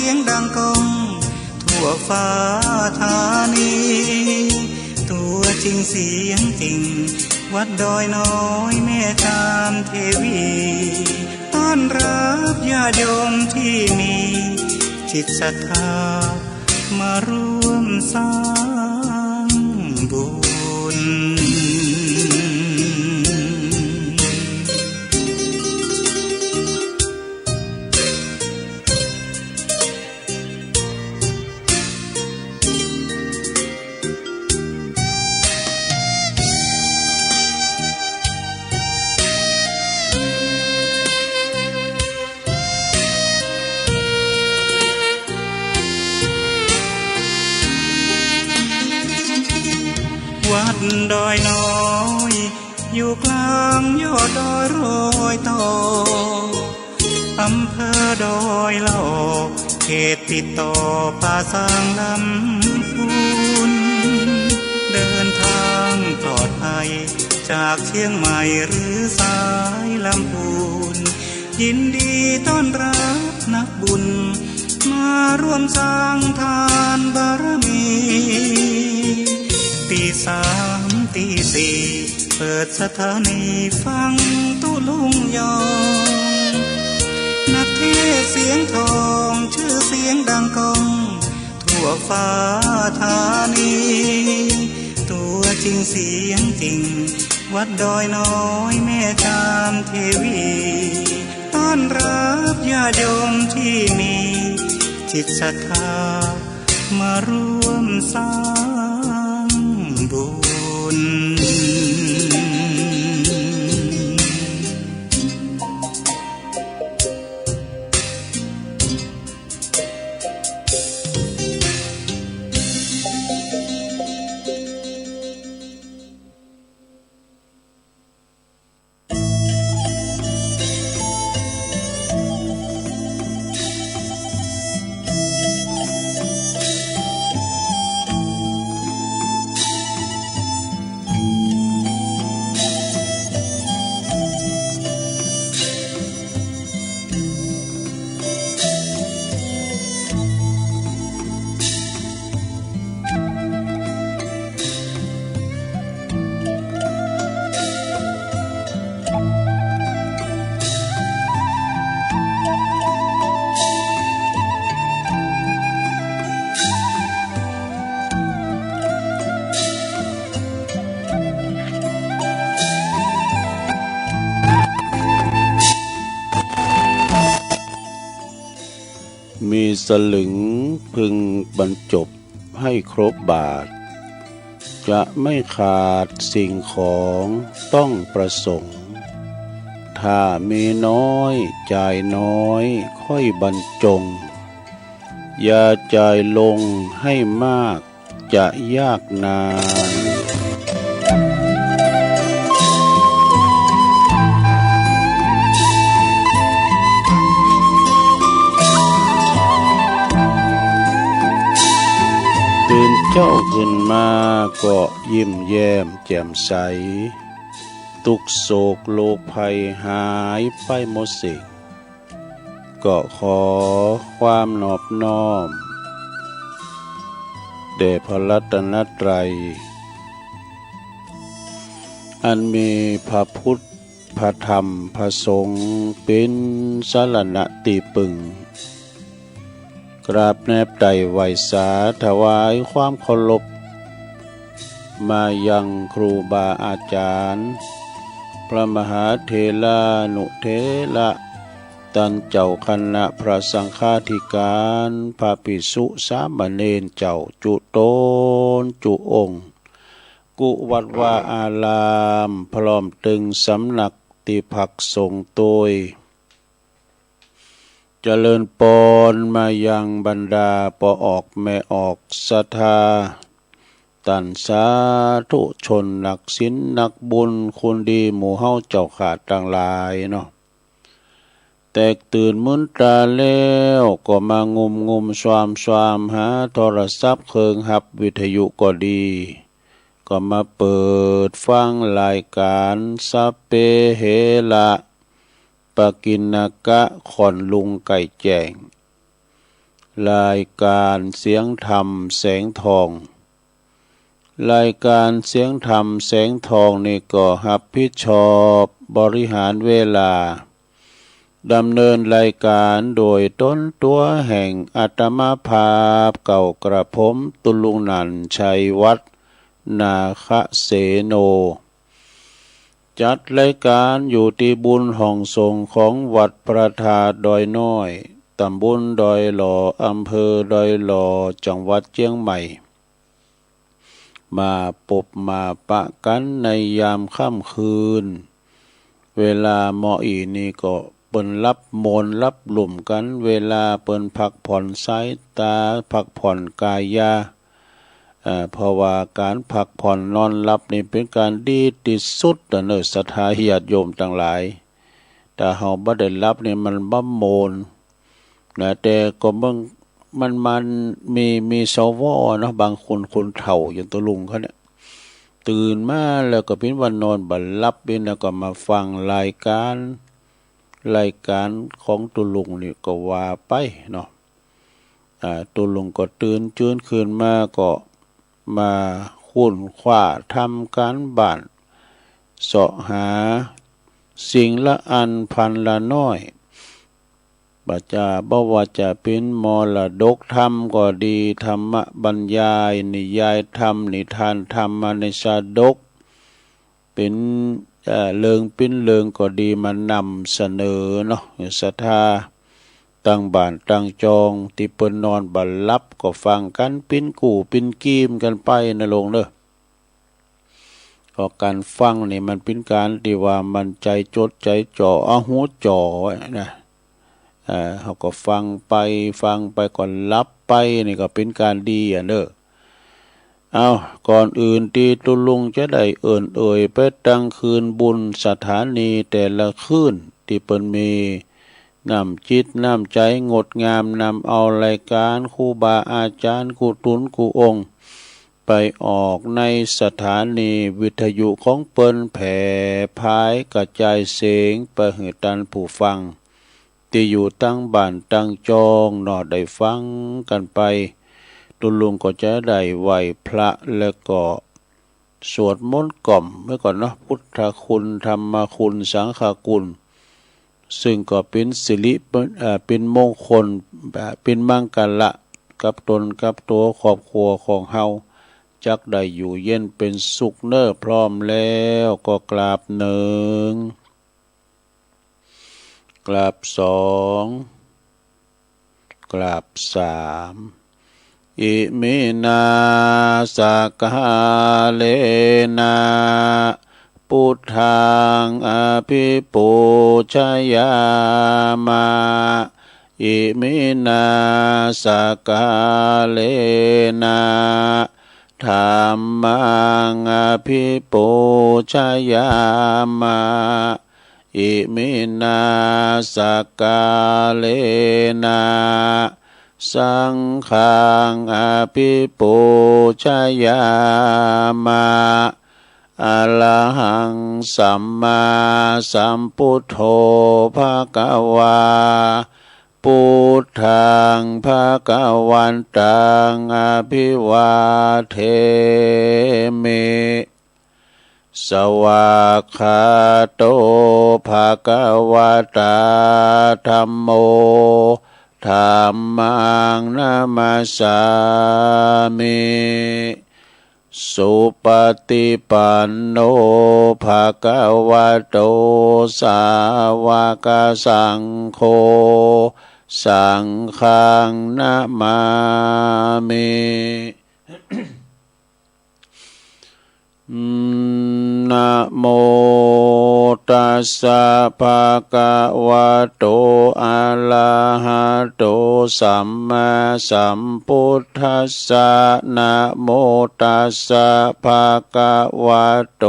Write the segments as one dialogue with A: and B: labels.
A: ยงดังก้องทั่วฟ้าธานีตัวจริงเสียงจริงวัดดอยน้อยแม่จามเทวีต้อนรับญาติโยมที่มีจิตศรัทธามาร่วมสร้างบุญวัดดอยน้อยอยู่กลางยอดดอยโรยต่ออำเภอดอยละออเขตติดต่อป่าสางลำพูนเดินทางปลอดภัยจากเชียงใหม่หรือสายลำพูนยินดีต้อนรับนักบุญมาร่วมสร้างทานบารมีตีสามตีสี่เปิดสถานีฟังตุลุงยองนักเทศเสียงทองชื่อเสียงดังก้องทั่วฟ้าธานีตัวจริงเสียงจริงวัดดอยน้อยแม่จามเทวีต้อนรับญาติโยมที่มีจิตศรัทธามาร่วมสร้างบุญ
B: มีสลึงพึงบรรจบให้ครบบาทจะไม่ขาดสิ่งของต้องประสงค์ถ้ามีน้อยจ่ายน้อยค่อยบรรจงอย่าจ่ายลงให้มากจะยากนานตื่นเจ้าขึ้นมาก็ยิ้มแย้มแจ่มใสทุกโศกโลกภัยหายไปหมดสิ้นก็ขอความนอบน้อมแด่พระรัตนตรัยอันมีพระพุทธพระธรรมพระสงฆ์เป็นสรณะที่พึ่งกราบแนบไต่ไหวสาถวายความเคารพมายังครูบาอาจารย์พระมหาเถรานุเถระท่านเจ้าคณะพระสังฆาธิการพระภิกษุสามเณรเจ้าจุโตนจุองค์กุวัดวาอารามพร้อมตึงสำนักที่พักสงฆ์โดยเจริญปนมายังบรรดาปอออกแม่ออกศรัทธาตันสาธุชนนักศีลนักบุญคนดีหมู่เฮาเจ้าขาดต่างหลายเนาะแตกตื่นมึนตาแล้วก็มางมswamหาโทรศัพท์เครื่องหับวิทยุก็ดีก็มาเปิดฟังรายการสัพเพเหระปกิณกะขอนลุงไก่แจ้ง รายการเสียงธรรมแสงทองรายการเสียงธรรมแสงทองนี่ก็รับผิดชอบบริหารเวลาดำเนินรายการโดยต้นตัวแห่งอาตมาภาพเก่ากระผมตุลุงนันชัยวัฒนาคเสโนจัดรายการอยู่ที่บุญห้องทรงของวัดพระธาตุดอยน้อยตำบลดอยหล่ออำเภอดอยหล่อจังหวัดเชียงใหม่มาปบมาปะกันในยามค่ำคืนเวลาเหมาะอีนี่ก็เปิ้นรับมนต์รับหลุมกันเวลาเปิ้นพักผ่อนสายตาพักผ่อนกายาเพราะว่าการพักผ่อนนอนหลับนี่เป็นการดีที่สุดเนอะศรัทธาญาติโยมทั้งหลายแต่เฮาบ่ได้หลับนี่มันบ่โมนนะแต่ก็มันมีสวเนาะบางคนเฒ่าอย่างตัวลุงเขาเนี่ยตื่นมาแล้วก็เป็นวันนอนบ่หลับเป็นแล้วก็มาฟังรายการของตัวลุงนี่ก็ว่าไปเนาะตัวลุงก็ตื่นจื้นคืนมาก็มาค้นคว้าทำการบ้านเสาะหาสิ่งละอันพันละน้อยบ่ว่าจะเป็นมรดกธรรมก็ดีธรรมบรรยายนิยายธรรมนิทานธรรมในชาดกเป็นเรื่องก็ดีมานำเสนอเนาะศรัทธาตั้งบ้านตั้งจองที่เปิ้นนอนบ่หลับก็ฟังกันปิ้นกู่ปิ้นกีมกันไปนะลงเด้อก็การฟังนี่มันเป็นการที่ว่ามันใจจดใจจ่อเอาหูจ่อไว้นะเขาก็ฟังไปก่อนหลับไปนี่ก็เป็นการดีเด้อเอาก่อนอื่นที่ตุลุงจะได้เอ่ยไปตั้งคืนบุญสถานีแต่ละคืนที่เปิ้นมีน้ำจิตน้ำใจงดงามนำเอารายการครูบาอาจารย์ครูตุนครูองค์ไปออกในสถานีวิทยุของเปิ้นแผ่พายกระจายเสียงไปให้ท่านผู้ฟังที่อยู่ตั้งบ้านตั้งจองนอได้ฟังกันไปตุลุงก็จะได้ไหว้พระแล้วก็สวดมนต์กล่อมไว้ก่อนเนาะพุทธคุณธรรมคุณสังฆคุณซึ่งก็เป็นสิริเป็นมงคลเป็นมังกรกับตนกับตัวครอบครัวของเฮาจักได้อยู่เย็นเป็นสุขเน้อพร้อมแล้วก็กราบหนึ่งกราบสองกราบสามอิมินาสกาเลนะพุทธังอภิปูชยามาอิมินาสกาเลนะธัมมังอภิปูชยามาอิมินาสกาเลนะสังฆังอภิปูชยามาอะระหังสัมมาสัมพุทโธภะคะวาพุทธังภะคะวันตังอภิวาเทมิสวากขาโตภะคะวะตาธัมโมธัมมังนะมัสสามิสุปฏิปันโนภะคะวะโตสาวกสังโฆสังฆังนะมามินะโมตัสสะภะคะวะโตอะระหะโตสัมมาสัมพุทธัสสะนะโมตัสสะภะคะวะโต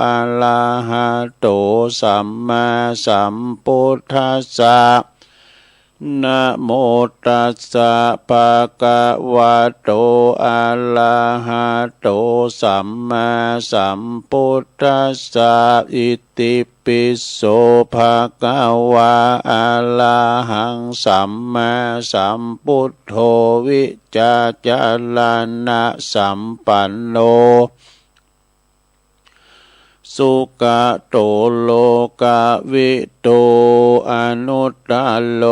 B: อะระหะโตสัมมาสัมพุทธัสสะนะโมตัสสะภะคะวะโตอะระหะโตสัมมาสัมพุทธัสสะอิติ ปิโสภะคะวะอะระหังสัมมาสัมพุทโธวิจาจารณะสัมปันโนสุกะโตโลกะวิโตอนุตตโล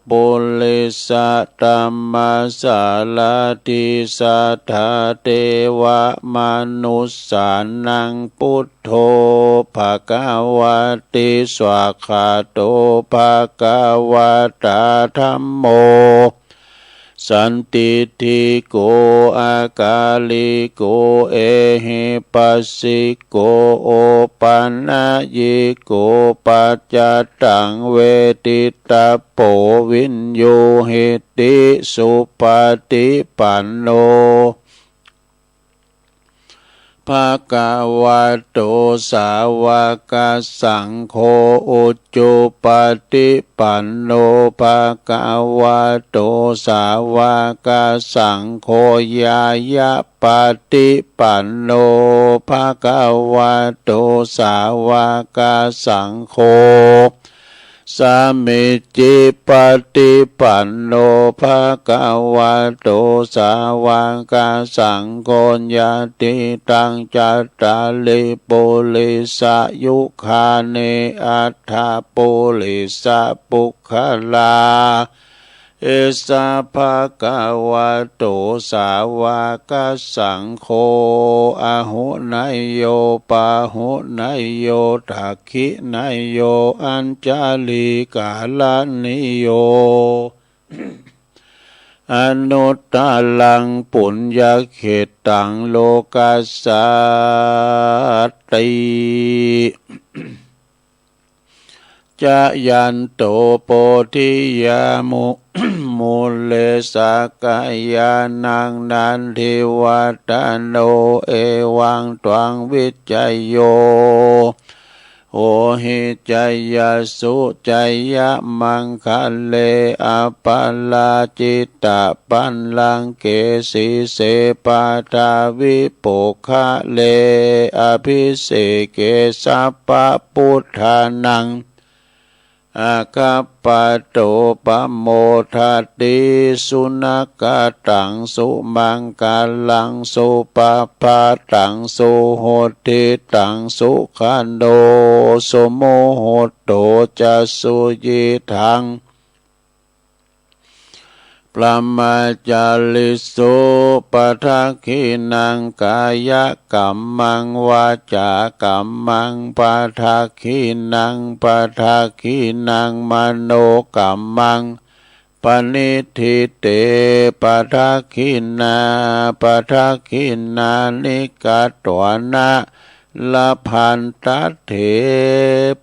B: ปุริสตัมมาสาลาติสัทธาเทวมนุสสานังพุทโธภะคะวะติสวากขาโตภะคะวะตาธัมโมสันติทิโกอากาลิโกเอหิปัสสิโกโอปันนายิโกปัจจตังเวทิตาโปวินโยหิติสุปฏิปันโนภะคะวะโตสาวกสังโฆอุจจุปฏิปันโนภะคะวะโตสาวกสังโฆญายะปฏิปันโนภะคะวะโตสาวกสังโฆสามิจิปฏิปันโนภะคะวะโตสาวกสังโฆญาติตังจัตตาลิปุริสายุคาเนอัฏฐปุริสปุคคลาเอสะภะคะวะโตสาวกสังโฆอะหุนายโยปะหุนายโยทักขินายโยอัญจาลิกาลานิโยอนุตตลังปุญญเขตังโลกัสสติจะยันโตโพธิยามุมูเลสกายานังนันทิวัตโนเอวังตวังวิจัยโยโหหิจยสุจยมังคะเลอปัลลาจิตตปันลังเกสิเสปาทาวิปุคะเลอภิเสเกสัพพพุทธานังอาคาปโตปโมทัตติสุนักตังสุมังกาลังสุปปาตังสุโหติตังสุขันโดสุโมโหโตจะสุยิทังปรมาจาริสุปทักขินังกายกัมมังวาจากัมมังปทักขินังปทักขินังมโนกัมมังปณิทิเตปทักขินาปทักขินานิกัตวนะละพันตัตเถ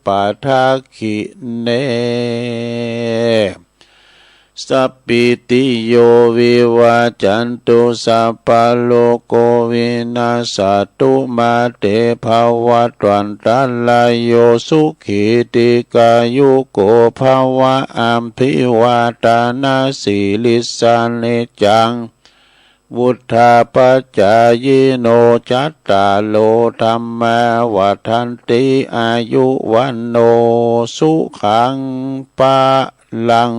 B: ปทักขิเนสัพพิติโยวิวัจจันตุสัพพะโลกโควินาศตุมาเตภวัตวันตัลลายโยสุขีติกายุโกภวะอัมภิวาตานาสีลิสานิจังวุธาปัจจายโนจัตตาโลธัมมาวัฏันติอายุวันโนสุขังปะลัง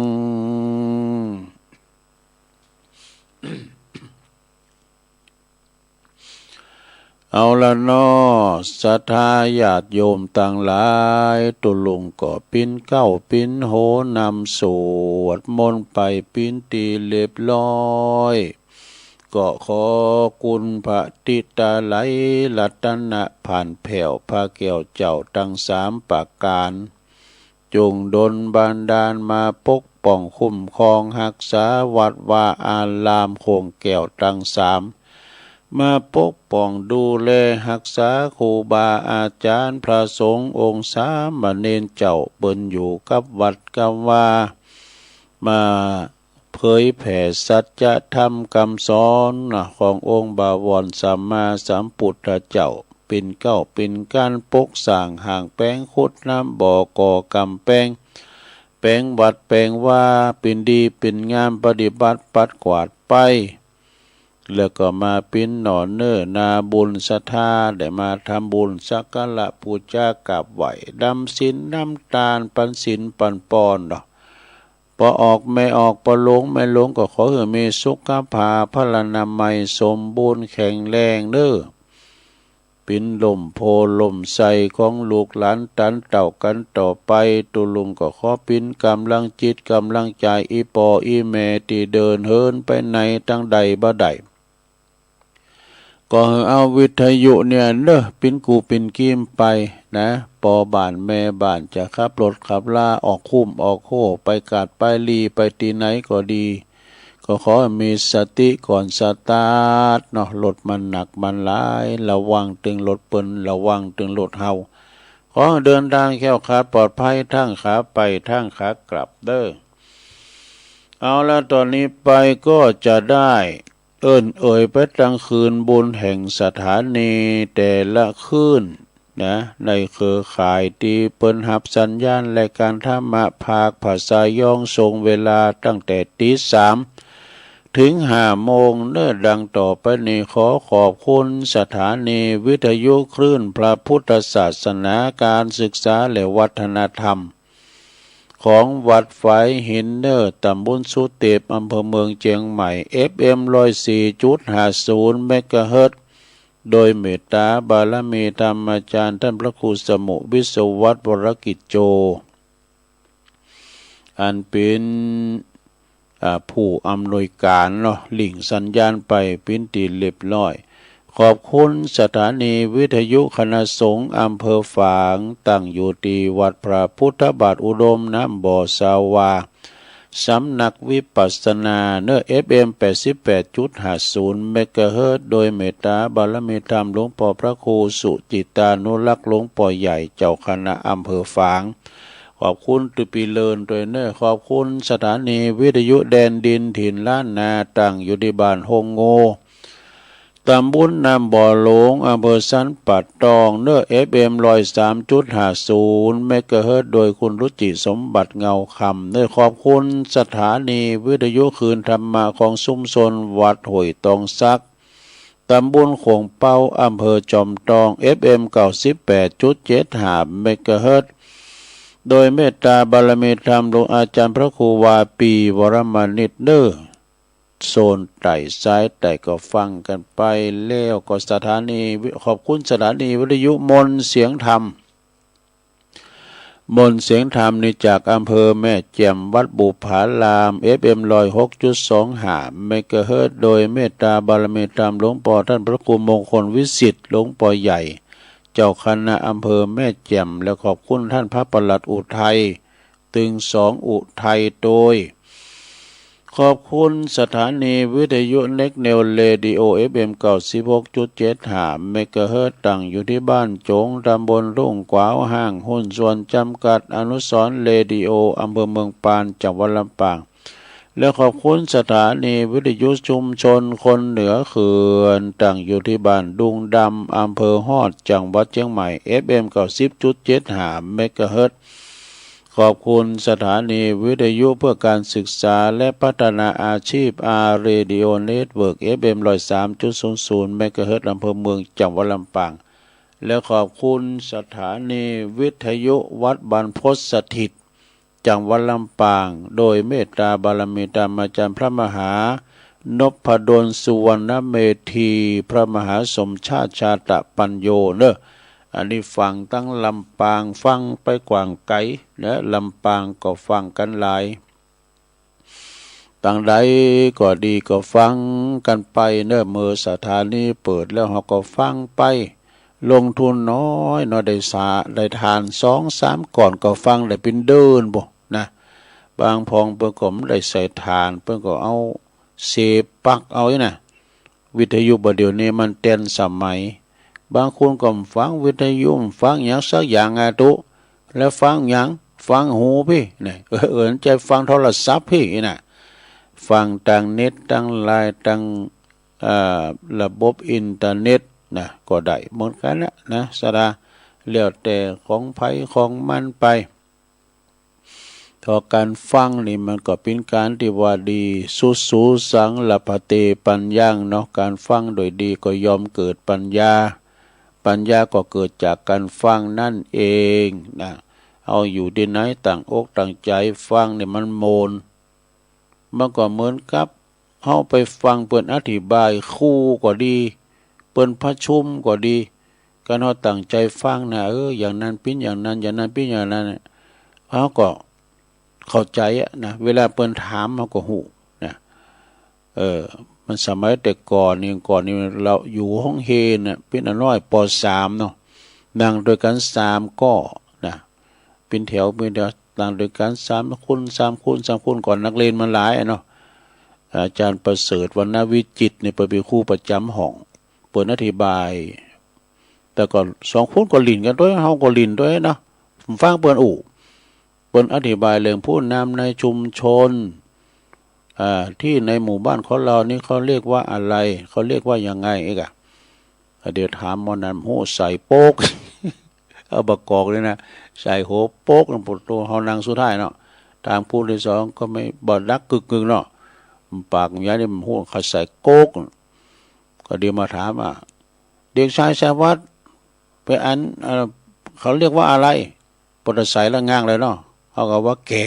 B: เอาละเนาะศรัทธาญาติโยมต่างหลายตุลุงก็ปิ้นเก้าปิ้นโหนำสวดมนต์ไปปิ้นตีเรียบร้อยก็ขอคุณพระติตาไหลรัตนะผ่านแผ่วพระแก้วเจ้าทั้งสามประการจงดลบันดาลมาปกป้องคุ้มครองรักษาวัดวาอารามโคงแก้วทั้งสามมาปกป้องดูแลรักษาครูบาอาจารย์พระสงฆ์องค์สามเณรเจ้าเปิ้นอยู่กับวัดกับว่ามาเผยแผ่สัจธรรมคำสอนขององค์บวรสัมมาสัมพุทธเจ้าเป็นเก้าเป็นการปกสร้างห่างแป้งขุดน้ำบ่อก่อกำแป้งแป้งวัดแป้งว่าเป็นดีเป็นงามปฏิบัติปัดกวาดไป แล้วก็มาปิ้นหนอนเน้อนาบุญศรัทธาได้มาทำบุญสักการะบูชากราบไหว้ดำศีลน้ำตาลปันศีลปันปอนดอกพอออกไม่ออกพอหลงไม่หลงก็ขอให้มีสุขภาพพลานามัยสมบูรณ์แข็งแรงเด้อปินลมโพลมใสของลูกหลานตันเต่ากันต่อไปตุลุงก็ขอปินกำลังจิตกำลังใจอีปออีเมที่เดินเฮินไปในตั้งใดบ่ใดก็เอาวิทยุเนี่ยเด้อปินกูปินกีมไปนะปอบ้านแม่บ้านจะขับรถขับลาออกคุ้มออกโคไปกาดไปลีไปตีไหนก็ดีก็ขอมีสติก่อนสตาร์ทเนาะรถมันหนักมันหลายระวังตึงรถเปิ้นระวังตึงรถเฮาขอเดินทางแคล้วคลาดปลอดภัยทั้งขาไปทั้งขากลับเด้อเอาแล้วตอนนี้ไปก็จะได้เอ่ยไปกลางคืนบุญแห่งสถานีแต่ละคืนนะในเครือข่ายที่เปิ้นรับสัญญาณและการธรรมะภาคภาษายองทรงเวลาตั้งแต่ตี3ถึง5 โมงเนื้อดังต่อไปนี้ขอขอบคุณสถานีวิทยุคลื่นพระพุทธศาสนาการศึกษาและวัฒนธรรมของวัดฝายหินเนอร์ตำบลสุเทพอำเภอเมืองเชียงใหม่ FM 104.50 เมกะเฮิรตซ์โดยเมตตาบารมีธรรมอาจารย์ท่านพระครูสมุวิศวัตรวรกิจโจอันเป็นผู้อำนวยการเนาะลิงสัญญาณไปเป็นตีเรียบร้อยขอบคุณสถานีวิทยุคณะสงฆ์อำเภอฝางตั้งอยู่ที่วัดพระพุทธบาทอุดมน้ำบ่อสาวาสำนักวิปัสสนาเนื้อ FM 88.50 เมกะเฮิรตซ์โดยเมตตาบารมีธรรมหลวงพ่อพระครูสุจิตานุรักษ์หลวงพ่อใหญ่เจ้าคณะอำเภอฝางขอบคุณตุปีเลินโดยเนื้อขอบคุณสถานีวิทยุแดนดินถิ่นล้านนาตั้งอยู่ที่บ้านฮงโงตำบลน้ำบ่อหลงอำเภอสันปัดตองเนื้อ FM 103.50 เมกะเฮิรตซ์โดยคุณรุจิสมบัติเงาคำเนื้อขอบคุณสถานีวิทยุคืนธรรมะของชุมชนวัดห้วยตองซักตำบลโขงเป้าอำเภอจอมทอง FM 98.75 เมกะเฮิรตซ์โดยเมตตาบารมีธรรมหลวงอาจารย์พระครูวาปีวรมานิตเด้อโซนไต่ซ้ายแต่ก็ฟังกันไปแล้วก็สถานีขอบคุณสถานีวิทยุมนต์เสียงธรรมมนต์เสียงธรรมนี่จากอำเภอแม่แจ่มวัดบุพาราม FM 106.25 เมกะเฮิรตซ์โดยเมตตาบารมีธรรมหลวงพ่อท่านพระครูมงคลวิสิทธิ์หลวงพ่อใหญ่เจ้าคณะอำเภอแม่แจ่มและขอบคุณท่านพระปลัดอุทัยตึง2อุทัยโดยขอบคุณสถานีวิทยุเน็กเนลเรดิโอ FM 96.75 เมกะเฮิรตซ์ตั้งอยู่ที่บ้านโจงตำบลรุ่งกวาวห้างหุ้นส่วนจำกัดอนุสรณ์เรดิโออำเภอเมืองปานจังหวัดลำปางและขอบคุณสถานีวิทยุชุมชนคนเหนือเขื่อนตั้งอยู่ที่บ้านดุงดำอำเภอฮอดจังหวัดเชียงใหม่ FM 90.75 เมกะเฮิรตซ์ขอบคุณสถานีวิทยุเพื่อการศึกษาและพัฒนาอาชีพเรดิโอเน็ตเวิร์ก FM 103.00 เมกะเฮิรตซ์อำเภอเมืองจังหวัดลำปางและขอบคุณสถานีวิทยุวัดบรรพตสถิตจังหวัดลำปางโดยเมตตาบารมีธรรมอาจารย์พระมหานพดลสุวรรณเมธีพระมหาสมชาติชาตปัญโยเนอะอันนี้ฟังตั้งลำปางฟังไปกว่างไกลและลำปางก็ฟังกันหลายตั้งใดก็ดีก็ฟังกันไปเนอะเมื่อสถานีเปิดแล้วเราก็ฟังไปลงทุนน้อยเนาะได้ทาน2-3ก่อนก็ฟังได้เป็นเดินบ่นะบางพองเปิ้นก็ได้ใส่ทานเปิ้นก็เอาเสพปักเอาอีน่ะวิทยุบ่เดี๋ยวนี้มันเต้นสมัยบางคนก็ฟังวิทยุฟังหยังสักอย่างตุแล้วฟังหยังฟังหูพี่นี่ใจฟังโทรศัพท์พี่น่ะฟังทางเน็ตทางไลน์ทางระบบอินเทอร์เน็ตนะก็ได้เหมือนกันนะสดาแล้วแต่ของไผของมันไป ทอการฟังนี่มันก็เป็นการที่ว่าดีสุสังละพะเตปัญญังเนาะการฟังโดยดีก็ยอมเกิดปัญญาก็เกิดจากการฟังนั่นเองนะเอาอยู่ที่ไหนต่างอกต่างใจฟังเนี่ยมันโมนมันก็เหมือนกับเฮาไปฟังเปิ้นอธิบายคู่ก็ดีเปิ้นประชุมก็ดีการเฮาตั้งใจฟังนะอย่างนั้นเป็นอย่างนั้นอย่างนั้นเป็นอย่างนั้นเฮาก็เข้าใจนะเวลาเปิ้นถามเฮาก็ฮู้นะมันสมัยแต่ก่อนนี่เราอยู่ห้องเฮนน่ะเป็นอันน้อยป.3 เนาะนั่งด้วยกัน3ก็นะเป็นแถวนั่งด้วยกัน3 คนก่อนนักเรียนมันหลายเนาะอาจารย์ประเสริฐวรรณวิจิตรนี่เปิดเป็นครูประจำห้องเปิดอธิบายแต่ก่อน2 คนก็ลิ้นกันด้วยเฮาก็ลิ้นด้วยเนาะฟังเปิ้นอธิบายเรื่องผู้นำในชุมชนที่ในหมู่บ้านของเรานี่เขาเรียกว่าอะไรเขาเรียกว่ายังไงเอกเดี๋ยวถามมอนั้นโหใส่โป๊ก เอาบกอกเลยนะใส่โหโป๊กลงปุตัวเฮานั่งสุดท้ายเนาะทางผู้ที่2ก็ไม่บ่ดักกึกๆเนาะปากยายนี่มันโหเขาใส่โก๊กก็เดี๋ยวมาถามเด็กชายชาวัดไปอันเขาเรียกว่าอะไรปรสัยละง่างเลยเนาะเขาก็ว่าแก่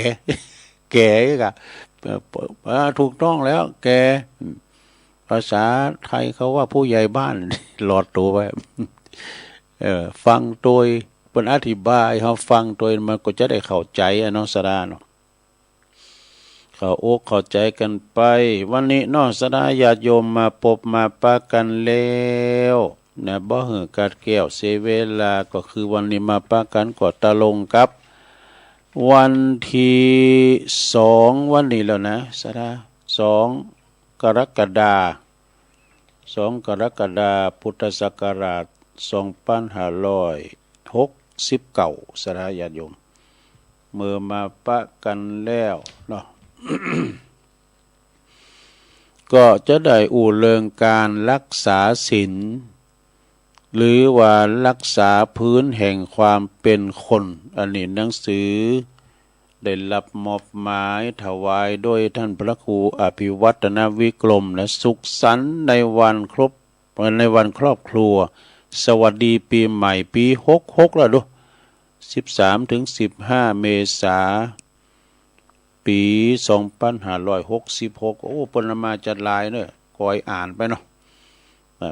B: แก่กะถูกต้องแล้วแกภาษาไทยเขาว่าผู้ใหญ่บ้านหลอดตัวไปฟังโดยเป็นอธิบายเขาฟังโดยมันก็จะได้เข้าใจน้องสดาเนาะเข้าอกเข้าใจกันไปวันนี้น้องสดาญาติโยมมาพบมาปะกันแล้วนะบ่หือกัดแก้วเสเวลาก็คือวันนี้มาปะกันก็ตะลงกับวันที่2วันนี้แล้วนะสดา2 กรกฎาคมพุทธศักราช2569สดาญาติโยมเมื่อมาปะกันแล้วเนาะ ก็จะได้อู่เรื่องการรักษาศีลหรือว่ารักษาพื้นแห่งความเป็นคนอันนี้หนังสือได้รับมอบหมายถวายโดยท่านพระครูอภิวัตนวิกรมและสุขสันต์ในวันครอบครัวสวัสดีปีใหม่ปี66แล้วดู13 ถึง 15 เมษายนปี2566โอ้เปิ้นมาจัดลายเด้อคอยอ่านไปเนาะ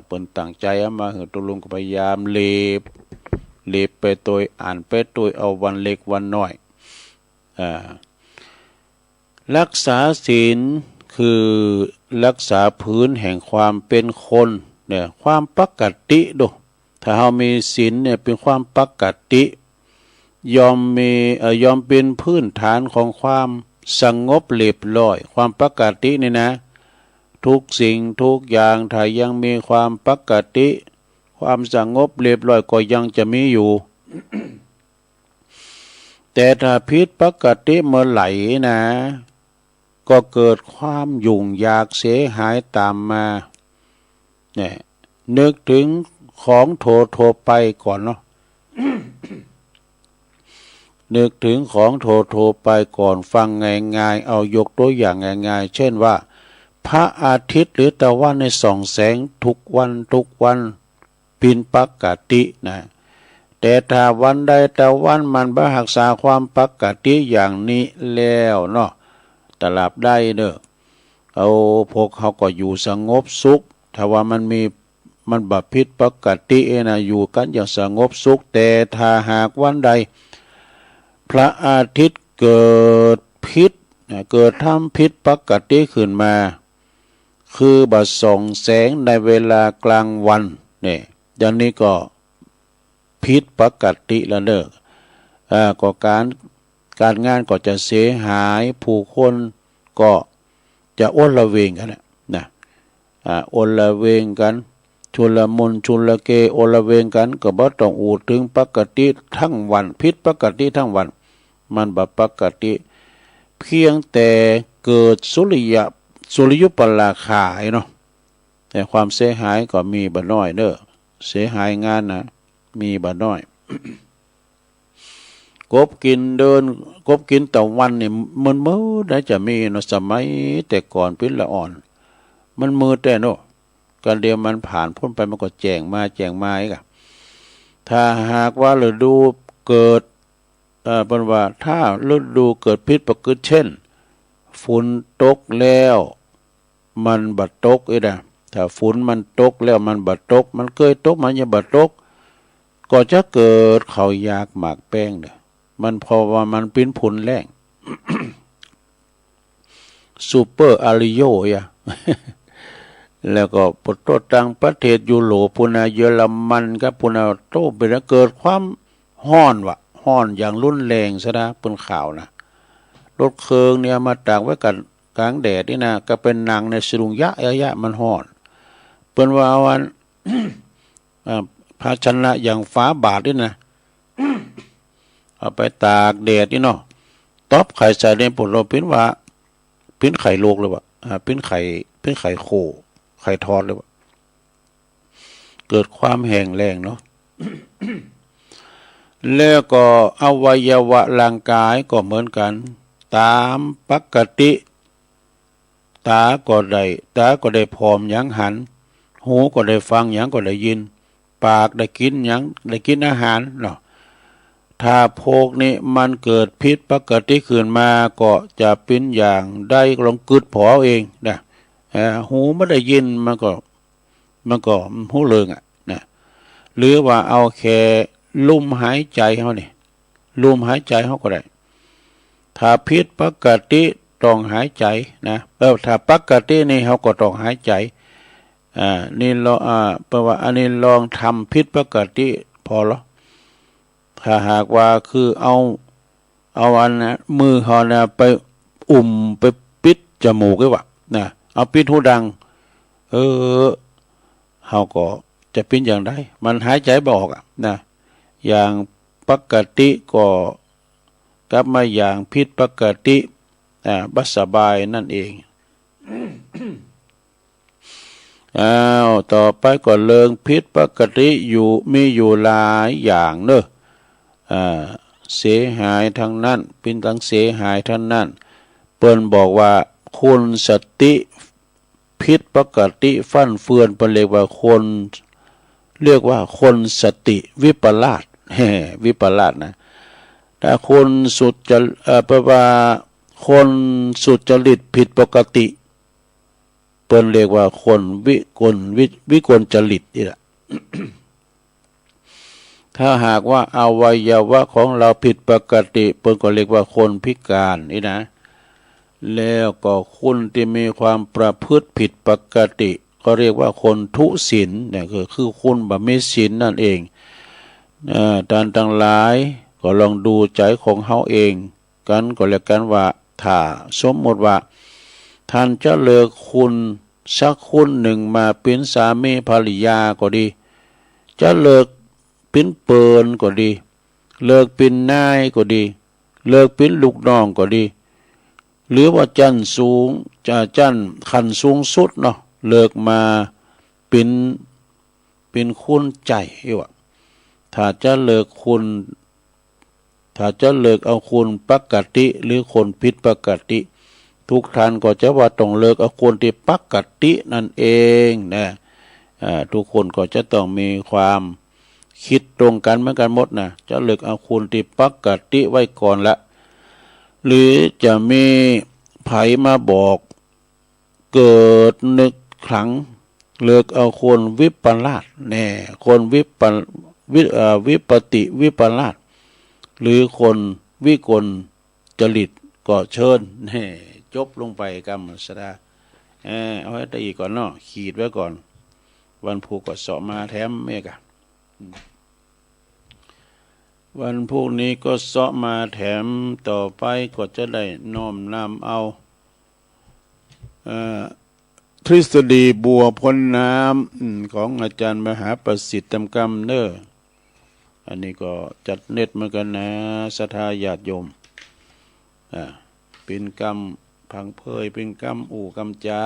B: เปิ้นตั้งใจมาเฮาตุลุงก็พยายามเล็บไปโดยอ่านไปโดยเอาวันเล็กวันน้อยรักษาศีลคือรักษาพื้นแห่งความเป็นคนเนี่ยความปกติดูถ้าเฮามีศีลเนี่ยเป็นความปกติยอมเป็นพื้นฐานของความสงบเรียบร้อยความปกตินี่นะทุกสิ่งทุกอย่างถ้ายังมีความปกติความสงบเรียบร้อยก็ยังจะมีอยู่ แต่ถ้าผิดปกติเมื่อไหร่นะก็เกิดความยุ่งยากเสียหายตามมาเนี่ยนึกถึงของโทไปก่อนเนาะ นึกถึงของโทไปก่อนฟังง่ายๆเอายกตัวอย่างง่ายๆเช่นว่าพระอาทิตย์หรือตะวันในส่องแสงทุกวันเป็นปกตินะแต่ถ้าวันใดตะวันมันบ่รักษาความปกติอย่างนี้แล้วเนาะตราบใดเด้อเอาพวกเขาก็อยู่สงบสุขถ้าว่ามันบ่ผิดปกตินะอยู่กันอย่างสงบสุขแต่ถ้าหากวันใดพระอาทิตย์เกิดทำผิดปกติขึ้นมาคือบ่ส่องแสงในเวลากลางวันเนี่ยอย่างนี้ก็ผิดปกติแล้วเด้อก็การงานก็จะเสียหายผู้คนก็จะโอละเวงกันนะโอละเวงกันชุลมุนชุลเกโอละเวงกันก็บ่ต้องอูถึงปกติทั้งวันผิดปกติทั้งวันมันบ่ปกติเพียงแต่เกิดสุริยุปราคาเนาะแต่ความเสียหายก็มีบ่น้อยเด้อเสียหายงานนะมีบ่น้อย ก บกินเดินกบกินต่อวันนี่มันมืดได้จะมีเนาะสมัยแต่ก่อนเป็นละอ่อนมันมืดแต่เนาะการเดียวมันผ่านพ้นไปมันก็แจ้งมาอีกอะถ้าหากว่าฤดูเกิดเป็นว่าถ้าฤดูเกิดพิษประกฤตเช่นฝนตกแล้วมันบัดตกอีกนะถ้าฝนมันตกแล้วมันบัดตกมันเคยตกมันยังบัดตกก็จะเกิดเขายากหมากแป้งเด้อมันเพราะว่ามันเป็นผลแรง ซูเปอร์อาริโยอ่ะ แล้วก็ปรต่างประเทศยุโรปพุนาเยอรมันกับพุนาโตเป็นเกิดความฮ้อนฮ้อนอย่างรุนแรงซะนะเป็นข่าวนะรถเครื่องเนี่ยมาตากไว้กันกลางแดดนี่นะก็เป็นหนังในสรุงยะมันฮ้อนเปิ้นว่าวัน ภาชนะอย่างฟ้าบาทนี่นะ เอาไปตากแดดนี่เนาะตอบไข่ใส่ในผลเราเป็นว่าเป็นไข่โลกเลยวะเป็นไข่โคไข่ทอดเลยวะเกิดความแห้งแล้งเนาะ แล้วก็อวัยวะร่างกายก็เหมือนกันตามปกติตาก็ได้พร้อมหยังหันหูก็ได้ฟังหยังก็ได้ยินปากได้กินหยังได้กินอาหารเนาะถ้าพวกนี้มันเกิดผิดปกติขึ้นมาก็จะเป็นอย่างได้ลองกึดผอเองนะหูไม่ได้ยินมันก็หูเริงอ่ะนะหรือว่าเอาแค่ลมหายใจเขานี่ลมหายใจเขาก็ได้ถ้าผิดปกติต้องหายใจนะถ้าปกตินี่เขาก็ต้องหายใจนี่เราแปลว่าอันนี้ลองทำผิดปกติพอแล้วถ้าหากว่าคือเอาอันนะมือเขานะไปไปปิดจมูกไว้วะนะเอาปิดหูดังเขาก็จะเป็นอย่างไรมันหายใจบ่ออกนะอย่างปกติก็กลับมาอย่างผิดปกติบัสบายนั่นเอง ต่อไปก็เลิงผิดปกติมีอยู่หลายอย่างเนอะเสียหายทั้งนั้นเป็นทั้งเสียหายทั้งนั้นเปิ้นบอกว่าคนสติผิดปกติฟั่นเฟือนเปิ้นเรียกว่าคนสติวิปลาส วิปลาสนะถ้าคนสุดจะแปลว่าคนสุจริตผิดปกติเปิ้นเรียกว่าคนวิกลจริตนี่แหละ ถ้าหากว่าอวัยวะของเราผิดปกติเปิ้นก็เรียกว่าคนพิการนี่นะแล้วก็คนที่มีความประพฤติผิดปกติก็เรียกว่าคนทุศีลเนี่ยคือคนบ่มีศีลนั่นเองท่านทั้งหลายก็ลองดูใจของเฮาเองกันก็แล้วกันว่าถ้าสมมติว่าท่านจะเลิกคุณสักคุณหนึ่งมาเป็นสามีภรรยาก็ดีจะเลิกเป็นเปินก็ดีเลิกเป็นนายก็ดีเลิกเป็นลูกน้องก็ดีหรือว่าจันขันสูงสุดเนาะเลิกมาเป็นคุณใจว่าถ้าจะเลิกเอาคุณปกติหรือคนผิดปกติทุกท่านก็จะว่าต้องเลิกเอาคนที่ปกตินั่นเองนะทุกคนก็จะต้องมีความคิดตรงกันเหมือนกันหมดนะจะเลิกเอาคนที่ปกติไว้ก่อนละหรือจะมีไผมาบอกเกิดนึกครั้งเลิกเอาคนวิปลาสแน่คนวิปติวิปลาสหรือคนวิกลจริตก็เชิญแน่จบลงไปกรรมสดาเอาไว้ได้อีกก่อนเนาะขีดไว้ก่อนวันพุธก็สอบมาแถมเมกะวันพรุ่งนี้ก็เสาะมาแถมต่อไปก็จะได้น้อมนำเอาทฤษฎีบัวพ้นน้ำของอาจารย์มหาประสิทธิ์กรรมเนออันนี้ก็จัดเน็ตเหมือนกันนะศรัทธาญาติโยมเป็นกรรมพังเพยเป็นกรรมกรรมจา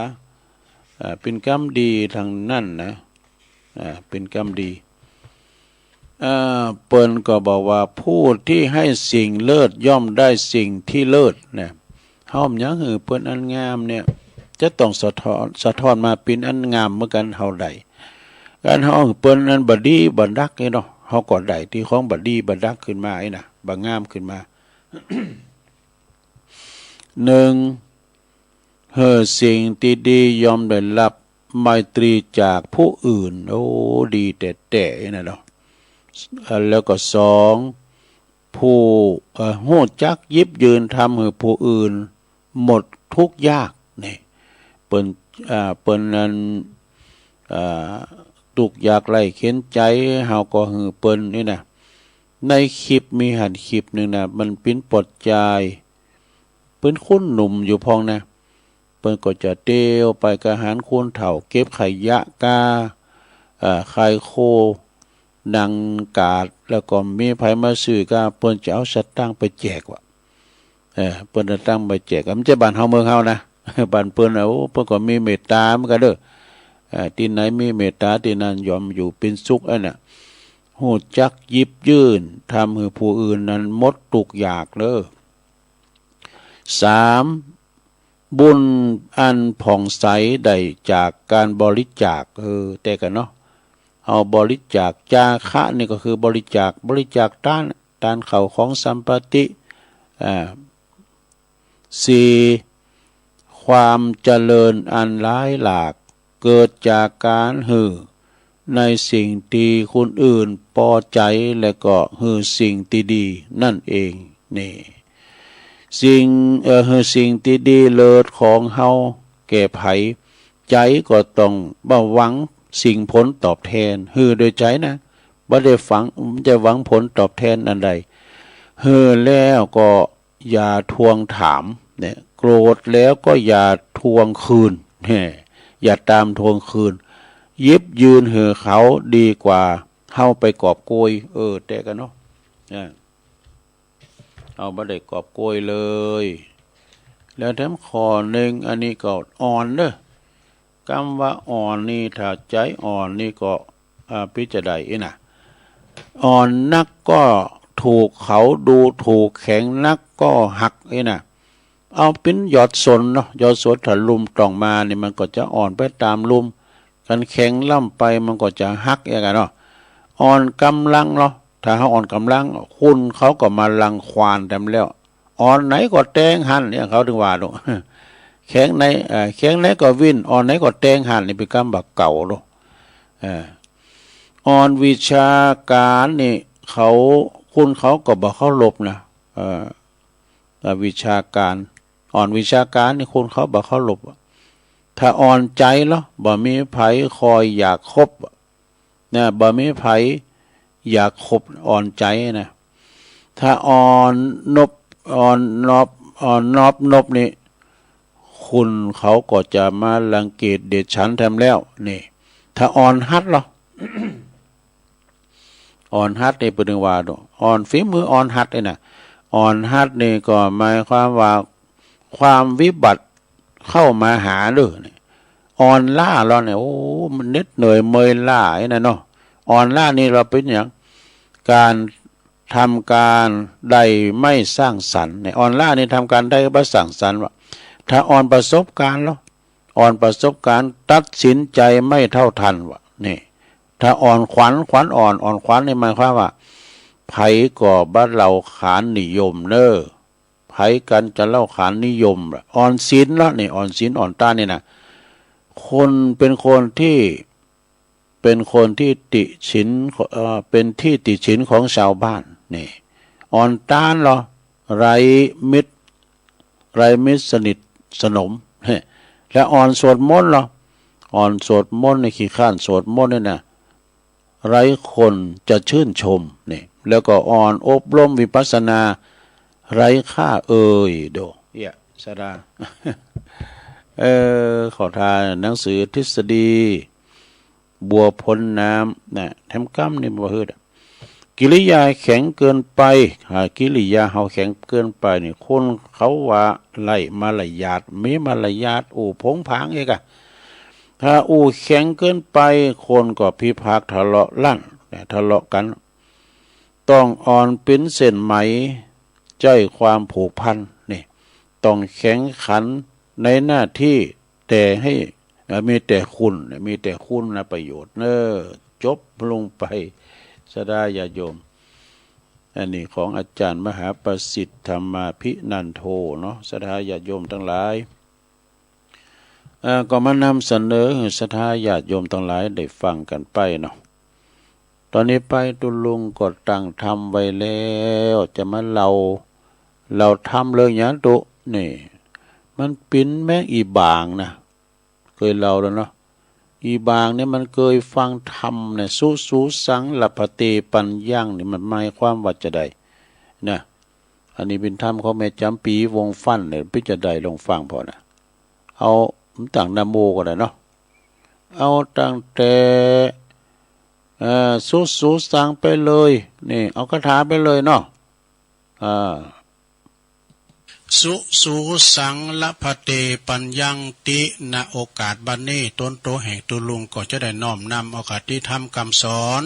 B: เป็นกรรมดีทางนั่นนะเป็นกรรมดี เปิ้นก็บอกว่าผู้ที่ให้สิ่งเลิศย่อมได้สิ่งที่เลิศเนี่ยเฮาหยังหือเปิ้นอันงามเนี่ยจะต้องสะท้อนมาเป็นอันงามเหมือนกันเฮาได้การเฮาเปิ้นอันบ่ดีบ่ดักนี่เนาะเฮาก็ได้ที่ของบ่ดีบ่ดักขึ้นมาไอ้น่ะบ่งามขึ้นมา 1เฮอสิ่งที่ดีย่อมได้รับไมตรีจากผู้อื่นโอ้ดีแต่นั่นเนาะแล้วก็2ผู้ฮู้จักยิบยืนทำให้ผู้อื่นหมดทุกข์ยากนี่เปิ้นนั้นทุกข์ยากไร้เข็นใจเฮาก็ฮือเปิ้นนี่นะในคลิปมีหันคลิปนึงนะมันเป็นปลดใจเปิ้นคุ้นหนุ่มอยู่พองนะเปิ้นก็จะเตียวไปกะหารคูนเฒ่าเก็บไข่ยะกาไข่โคดังกาดแล้วก็มีไผมาซื้อก็เปิ้นจะเอาสตางค์ไปแจกว่ะเปิ้นจะตั้งไปแจกมันจะบ้านเฮาเมืองเฮานะ บ้านเปิ้นโอ้เปิ้นก็มีเมตตาเหมือนกันเด้อที่ไหนมีเมตตาที่นั่นยอมอยู่เป็นสุขอันน่ะฮู้จักยิบยื่นทำให้ผู้อื่นนั้นหมดทุกข์ยากเด้อ3บุญอันผ่องใสได้จากการบริจาคแต่กันเนาะเอาบริจาคจาคะนี่ก็คือบริจาคด้านเข้าของสัมปติ4ความเจริญอันหลายหลากเกิดจากการหือในสิ่งที่คนอื่นพอใจและก็หือสิ่งที่ดีนั่นเองนี่สิ่งที่ดีเลิศของเฮาแก่ไผใจก็ต้องบ่หวังสิ่งผลตอบแทนหือโดยใจนะบ่ได้จะหวังผลตอบแทนอันใดหือแล้วก็อย่าทวงถามเนี่ยโกรธแล้วก็อย่าทวงคืนอย่าตามทวงคืนยิบยืนหือเขาดีกว่าเฮาไปกอบโกยแต่กันเนาะเอาบ่ได้กอบโกยเลยแล้วแถมข้อหนึ่งอันนี้ก็อ่อนเด้อคำว่าอ่อนนี่ถ้าใจอ่อนนี่ก็พิจารณาน่ะอ่อนนักก็ถูกเขาดูถูกแข็งนักก็หักน่ะเอาเป็นยอดสนเนาะยอดสนถ้าลุมต้องมานี่มันก็จะอ่อนไปตามลุมกันแข็งล่ำไปมันก็จะหักอย่างกันเนาะอ่อนกำลังเนาะถ้าเขาอ่อนกำลังคุณเขาก็มาลังควานเต็มแล้วอ่อนไหนก็แตงหันเนี่ยเขาถึงว่าดูแข็งไหนก็วินอ่อนไหนก็แตงหันนี่เป็นคำบักเก่าดูอ่อนวิชาการนี่คุณเขาก็บอกเขาหลบนะวิชาการอ่อนวิชาการนี่คุณเขาบอกเขาหลบถ้าอ่อนใจแล้วบ่มีไผคอยอยากคบเนี่ยบ่มีไผอยากคบอ่อนใจนะถ้าอ่อนนบนี่คุณเขาก็จะมารังเกียจเดชฉันทำแล้วนี่ถ้าอ่อนฮัดเหรอ อ่อนฮัดนี่เป็นว่าดูอ่อนฝีมืออ่อนฮัดนี่นะอ่อนฮัดนี่ก็หมายความว่าความวิบัติเข้ามาหาด้วยนี่อ่อนล้าเราเนี่ยโอ้มันเหน็ดเหนื่อยเมื่อยล้าไอ้นั่นเนาะอ่อนล้านี่เราเป็นอย่างการทำการใดไม่สร้างสรรค์เนี่ยอ่อนล้านี่ทำการได้ไม่สร้างสรรค์ว่าถ้าอ่อนประสบการณ์แล้วอ่อนประสบการณ์ตัดสินใจไม่เท่าทันวะนี่ถ้าอ่อนขวัญอ่อนขวัญนี่หมายความว่าไผก่อบ้านเราขานนิยมเนอไผกันจะเล่าขานนิยมอ่อนศีลแล้วนี่อ่อนศีลอ่อนตานี่นะคนเป็นคนที่ติฉินเป็นที่ติฉินของชาวบ้านนี่อ่อนต้านเหรอไรมิตรสนิทสนมและอ่อนสวดมนต์เหรออ่อนสวดมนต์ในขี้ข้านสวดมนต์นี่นะไรคนจะชื่นชมนี่แล้วก็อ่อนอบรมวิปัสสนาไรค่าโดสดา ขอทานหนังสือทฤษฎีบัวพ้นน้ำนะแถมกั้มนี่บ่ฮืดกิริยาแข็งเกินไปกิริยาเฮาแข็งเกินไปนี่คนเขาว่าไล่มารยาทมีมารยาทผงผางเอกถ้าแข็งเกินไปคนก็พิพากษ์ทะเลาะลั่นทะเลาะกัน ต้องอ่อนเป็นเส้นไหมใจความผูกพันนี่ต้องแข็งขันในหน้าที่แต่ให้มีแต่คุณมีแต่คุณนะประโยชน์จบลงไปสดาญาโยมอันนี้ของอาจารย์มหาประสิทธิ์ธรรมาภินันโทเนาะสดาญาโยมทั้งหลายก็มานำเสนอสดาญาโยมทั้งหลายได้ฟังกันไปเนาะตอนนี้ไปตุลุงก็ตั้งทำไว้แล้วจะมาเราทำเลยอย่างตุนี่มันปิ้นแม่งอีบางนะเคยเล่าแล้วเนาะอีบางเนี่ยมันเคยฟังธรรมเนี่ยสู้สังลัพเตปัญญังนี่มันหมายความว่าจะได้นะอันนี้เป็นธรรมของแม่จำปีวงฟั่นเนี่ยพิจารณาลงฟังพอนะเอาต่างนะโมก็ได้เนาะเอาตั้งแต่สู้สังไปเลยนี่เอาคาถาไปเลยเนาะ
C: สุสังละพเตปัญญังติณโอกาสบัดนี้ต้นโตแห่งตุลุงก็จะได้น้อมนำโอกาสที่ทำคำสอน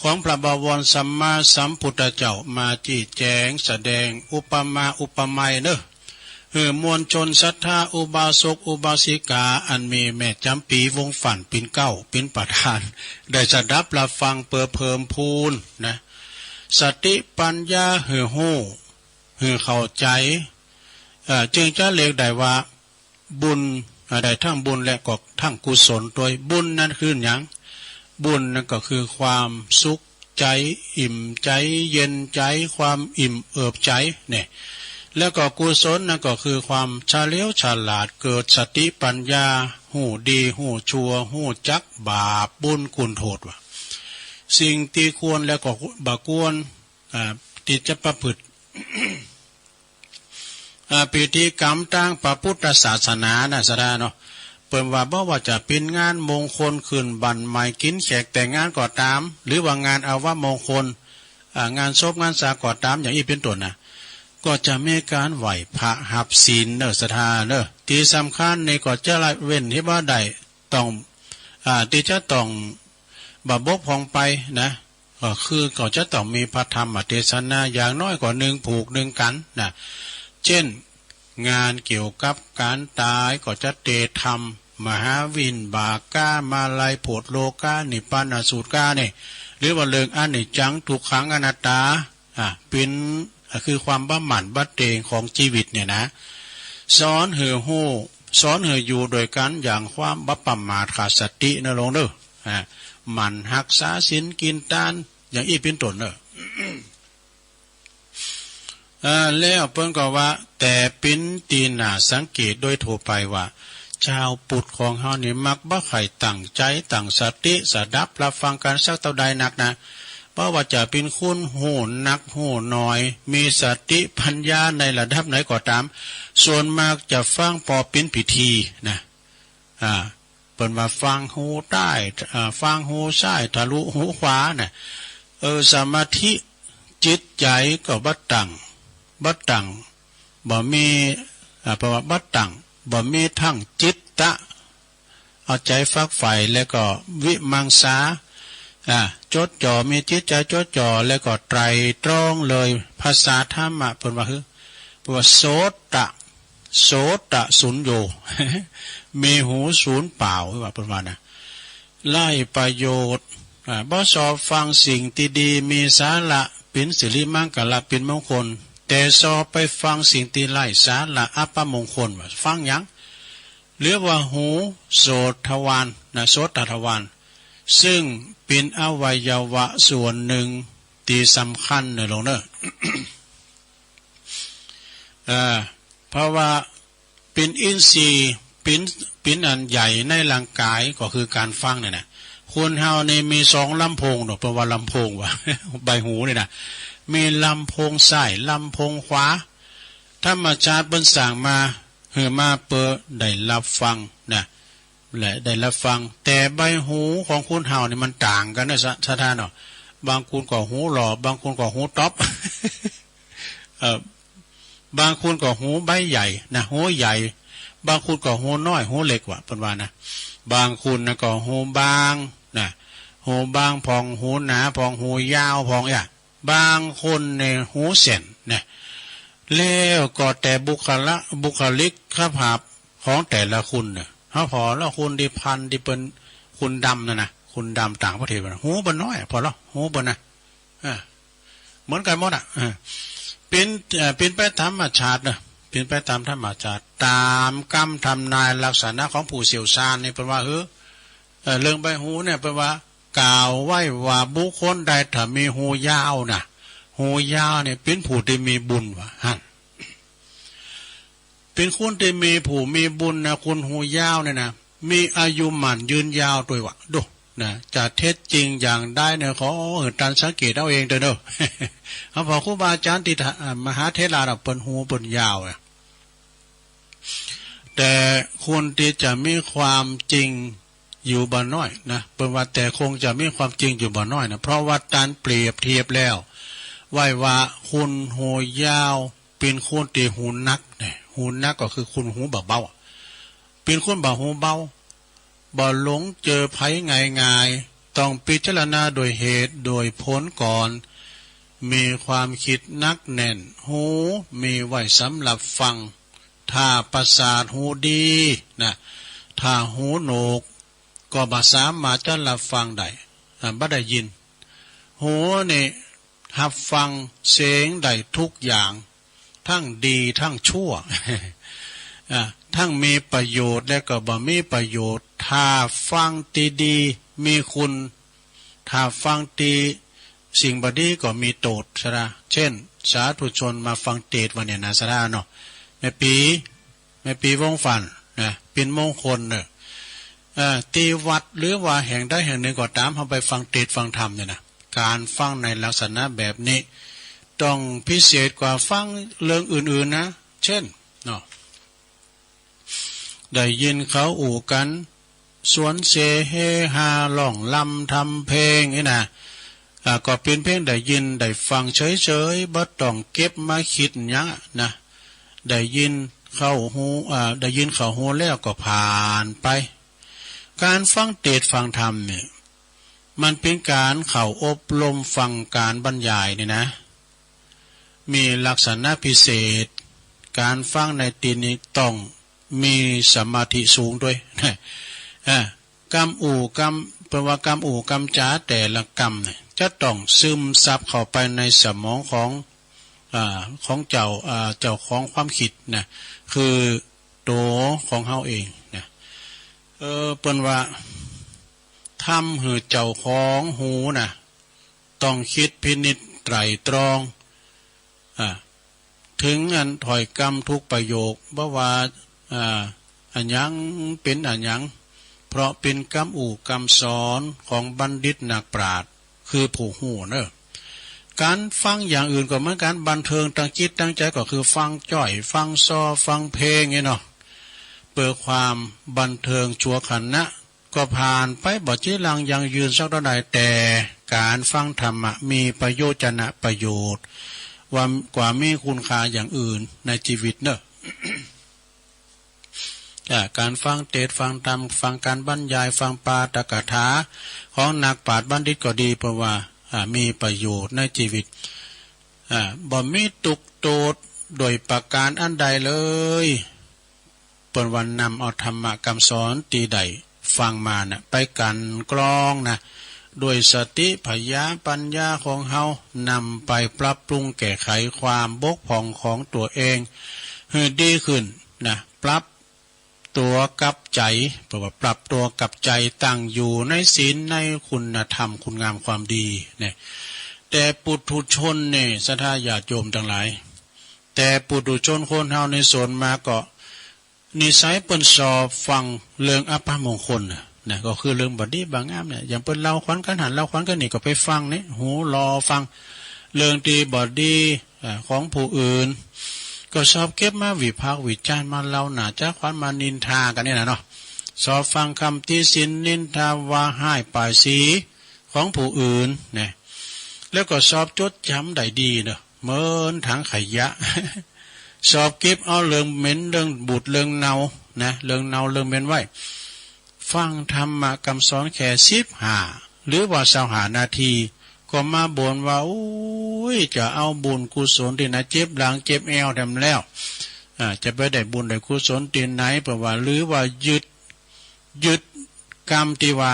C: ของพระบวรสัมมาสัมพุทธเจ้ามาจี้แจงแสดงอุปมาอุปไมยเนอะมวลชนศรัทธาอุบาสกอุบาสิกาอันมีแม่จำปีวงฝันปิ่นเก้าปิ่นประธานได้สดับรับฟังเปิดเพิ่มพูนนะสติปัญญาหูเข้าใจจึงจะเรียกได้ว่าบุญได้ทั้งบุญและก็ทั้งกุศลโดยบุญนั้นคืออย่างบุญนั่นก็คือความสุขใจอิ่มใจเย็นใจความอิ่มเอิบใจเนี่ยแล้วก็กุศลนั่นก็คือความเฉลียวฉลาดเกิดสติปัญญาหูดีหูชั่วหูจักบาปบุญคุณโทษว่าสิ่งที่ควรแล้วก็บ่ควรที่จะประพฤติพิธีกรรมทางพระพุทธศาสนานะสดาเนาะเปิ่นว่าบ่ว่าจะเป็นงานมงคลขึ้นบั้นใหม่กินแขกแต่งงานก็ตามหรือว่างานอาวมงคลงานศพงานสาก็ตามอย่างนี้เป็นต้นนะก็จะมีการไหวพระหับศีลเนอะสถาเนอะที่สำคัญในก็จะละเว้นที่ว่าใดต้องที่จะต้องบกพร่องไปนะก็คือก็จะต้องมีพระธรรมเทศนาอย่างน้อยกว่าหนึ่งผูกหนึ่งกันนะเช่นงานเกี่ยวกับการตายก็จะเตธรรมมหาวินบาก้ามาลายโพธโลกานิพพานสูตรกาเนี่ยหรือว่าเรื่องอนิจจังทุกขังอนัตตาเป็นคือความบ้าหมั่นบัดเตงของชีวิตเนี่ยนะสอนเหือหู้สอนเหืออยู่โดยกันอย่างความบัปปมาทขาดสตินะลงเด้อหมั่นหักษาศีลกินทานอย่างอีเป็นต้นเด้อแล้วเพิ่นก็ว่าแต่ปิ้นตีน่าสังเกตโดยทั่วไปว่าชาวพุทธของเฮานี่มักบ่ค่อยตั้งใจตั้งสติสดับรับฟังกันสักเท่าใดนักนะเพราะว่าจะเป็นคนหูนักหูน้อยมีสติปัญญาในระดับไหนก็ตามส่วนมากจะฟังพอเป็นพิธีนะเพิ่นว่าฟังหูใต้ฟังหูซ้ายทะลุหูขวาน่ะสมาธิจิตใจก็บ่ตั้งบ่มีเพราะว่าบ่ตั้งบ่มีทั้งจิตตะเอาใจฝักใฝ่แล้วก็วิมังสาจดจ่อมีจิตใจจดจ่อแล้วก็ไตรตรองเลยภาษาธรรมะเพิ่นว่าโสตะสุญโย มีหูศูนย์เปล่าว่าเพิ่นว่านะไล่ประโยชน์บ่สอบฟังสิ่งที่ดีมีสาระเป็นสิริมังคลาเป็นมงคลแต่สอบไปฟังสิ่งที่ไร้สาระอัปมงคลว่าฟังหยังหรือว่าหูโสตทวารโสตทวารซึ่งเป็นอวัยวะส่วนหนึ่งที่สำคัญในหลวงเนอะ เพราะว่าเป็นอินทรีย์เป็นอันใหญ่ในร่างกายก็คือการฟังเนี่ยนะคนเฮานี่มีสองลำโพงเนาะเพราะว่าลำโพงว่า ใบหูเนี่ยนะมีลำโพงซ้ายลำโพงขวาธรรมชาติเปิ้นสร้างมาเพื่อมาเปิดได้รับฟังนะและได้รับฟังแต่ใบหูของคนเฮานี่มันต่างกันนะสถานเนาะบางคนก็หูหล่อบางคนก็หูต๊อป บางคนก็หูใบใหญ่นะหูใหญ่บางคนก็หูน้อยหูเล็กว่าเปิ้นว่านะบางคนนะก็หูบางนะหูบางพองหูหนาพองหูยาวพอง บางคนในหูเส้นเนี่ยแล้วก็แต่บุคลิกภาพของแต่ละคุณเนี่ยเขาพอแล้วคุณดิพันดิเป็นคุณดำนะคุณดำต่างประเทศหูบนน้อยพอแล้วหูบนนะเหมือนกันหมดเป็นไปตามธรรมชาตินะเป็นไปตามธรรมชาติตามกรรมทำนายลักษณะของผู้เชี่ยวชาญนี่เป็นว่าเรื่องใบหูเนี่ยเป็นว่ากล่าวไว้ว่าบุคคลใดถ้ามีหูยาวนะหูยาวเนี่ยเป็นผู้ที่มีบุญว่ะฮะเป็นคนที่มีผู้มีบุญนะคนหูยาวเนี่ยนะมีอายุหมันยืนยาวด้วยวะดูนะจะเท็จจริงอย่างได้เนี่ยขอการสังเกตเอาเองเด้อเขาบอกครูบาอาจารย์ที่มหาเทราเราเป็นหูเป็นยาวนะแต่คนที่จะมีความจริงอยู่บ่น้อยนะเป็นว่าแต่คงจะมีความจริงอยู่บ่น้อยนะเพราะว่าการเปรียบเทียบแล้วไว้ว่าคุณหูยาวเป็นคนที่หูนักเนี่ยหูนักก็คือคุณหูเบาเป็นคนบ่หูเบาบ่หลงเจอภัยง่ายๆต้องพิจารณาโดยเหตุโดยผลก่อนมีความคิดนักแน่นหูมีไว้สำหรับฟังถ้าประสาทหูดีนะถ้าหูโหนกก็บ่สามารถจะรับฟังได้บ่ได้ยินหูนี่รับฟังเสียงได้ทุกอย่างทั้งดีทั้งชั่ว ทั้งมีประโยชน์และก็บ่มีประโยชน์ถ้าฟังดีๆมีคุณถ้าฟังดีสิ่งบดีก็มีโทษซะละเช่นสาธุชนมาฟังเทศน์วันเนี่ยนะซะละเนาะแม่ปีวงฟันนะเป็นมงคลเนี่ยตีวัดหรือว่าแห่งใดแห่งหนึ่งก็ตามเขาไปฟังเทศน์ฟังธรรมเนี่ยนะการฟังในลักษณะแบบนี้ต้องพิเศษกว่าฟังเรื่องอื่นๆนะเช่นเนาะได้ยินเขาอู่กันสวนเสเฮฮาล่องลำทำเพลงนี่นะก็เป็นเพลงได้ยินได้ฟังเฉยๆบ่ต้องเก็บมาคิดหยังนะได้ยินเข้าหูได้ยินเข้าหูแล้วก็ผ่านไปการฟังเทศน์ฟังธรรมเนี่ยมันเป็นการเข้าอบรมฟังการบรรยายนี่นะมีลักษณะพิเศษการฟังในตีนี้ต้องมีสมาธิสูงด้วยกรรมอู่กรรมแปลว่ากรรมอู่กรรมจ๋าแต่ละกรรมเนี่ยจะต้องซึมซับเข้าไปในสมองของเจ้าของความคิดนะคือตัวของเฮาเองนะเปิ้นว่าทำให้เจ้าของหูนะต้องคิดพินิจไตร่ตรองถึงอันถอยกรรมทุกประโยคบ่ว่าอันยังเป็นอันยังเพราะเป็นกรรมอู่กรรมสอนของบัณฑิตนักปราชญ์คือผู้หูเนอะการฟังอย่างอื่นก็เหมือนกันบันเทิงตั้งจิตตั้งใจก็คือฟังจ่อยฟังซอฟังเพลงไงเนาะเปิดความบันเทิงชั่วขณะก็ผ่านไปบ่จีรังยังยืนสักเท่าใดแต่การฟังธรรมะมีประโยชน์นะประโยชน์ว่ากว่ามีคุณค่าอย่างอื่นในชีวิตเนอะ การฟังเทศน์ฟังธรรมฟังการบรรยายฟังปาฐกถาของนักปราชญ์บัณฑิตก็ดีเพราะว่ามีประโยชน์ในชีวิตบ่มีตุกโตดโดยประการอันใดเลยเปิ่นวันนำเอาธรรมะคำสอนตีใดฟังมานะไปกันกรองนะด้วยสติพยาปัญญาของเฮานำไปปรับปรุงแก้ไขความบกพร่องของตัวเองให้ดีขึ้นนะปรับตัวกับใจเพราะว่าปรับตัวกับใจตั้งอยู่ในศีลในคุณธรรมคุณงามความดีเนี่ยแต่ปุถุชนเนี่ยศรัทธาญาติโยมทั้งหลายแต่ปุถุชนคนเฮาในส่วนมาก็นิสัยเปิ้นสอบฟังเรื่องอัปมงคลนะก็คือเรื่องบดีบางงามเนี่ยอย่างเปิ้นเล่าขวัญกันหันเล่าขวัญกันนี่ก็ไปฟังนี่หูรอฟังเรื่องดีบดีของผู้อื่นก็ชอบเก็บมาวิพากษ์วิจารณ์มาเล่าหนาจ้าขวัญมานินทากันนี่นะเนาะสอบฟังคำที่สินนินทาว่าให้ปลายสีของผู้อื่นเนี่ยแล้วก็สอบจดจำได้ดีเนาะเหมือนถังขยะ สอบเก็บเอาเรื่องเหม็นเรื่องบูดเรื่องเน่านะเรื่องเน่าเรื่องเหม็นไว้ฟังธรรมะคำสอนแค่15หรือว่า25นาที ก็มาบ่นว่าโอ้ยจะเอาบุญกุศลที่ไหนเจ็บหลังเจ็บแอวทำแล้วจะไปได้บุญได้กุศลที่ไหนเพราะว่าหรือว่ายึดกรรมที่ว่า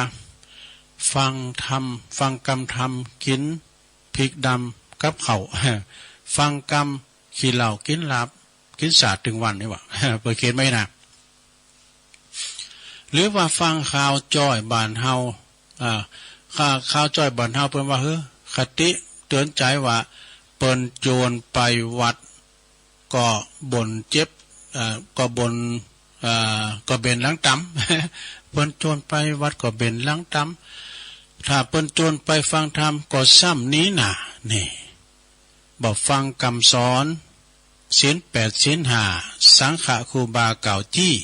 C: ฟังกรรมทำกินพริกดำกับเขาฟังกรรมขี้เหล้ากินลาบกินสาดถึงวันนี่วะเปิดเกณฑ์ไม่นะหรือว่าฟังข่าวจ้อยบานเฮาข่าวจ้อยบานเฮาเพิ่นว่าคติเตือนใจว่าเปิ้นโจรไปวัดก็บ่นเจ็บก็บ่นก็เบนหลังตำเปิ้นโจรไปวัดก็เบนหลังตำถ้าเปิ้นโจรไปฟังธรรมก็ซ้ำนี้น่ะนี่บอกฟังคำสอนศีล8ศีล5สังฆครูบาเก่าจี้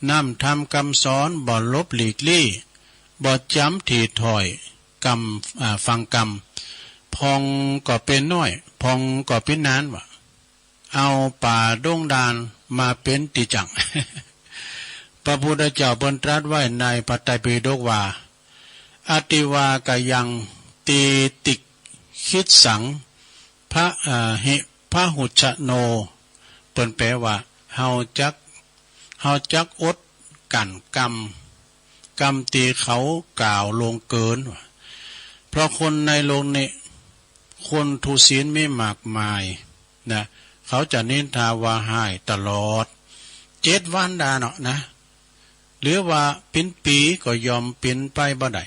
C: นำทำคำสอนบ่ลบหลีกลี่บ่จำถีถอยกรรมฟังกรรมพองก็เป็นน้อยพองก็เป็นนานวะเอาป่าดงดานมาเป็นติจัง พระพุทธเจ้าบนตรัสไว้ในพระไตรปิฎกว่าอติวากยังตีติกคิดสังพระหุชโนเปิ้นแปลว่าเฮาจักอดกันกรรมตีเขากล่าวลงเกินเพราะคนในโลกนี้คนทุศีลไม่มากมายนะเขาจะนินทาว่าหายตลอด7 วันดาเนาะนะหรือว่าเป็นปีก็ยอมเป็นไปบ่ได้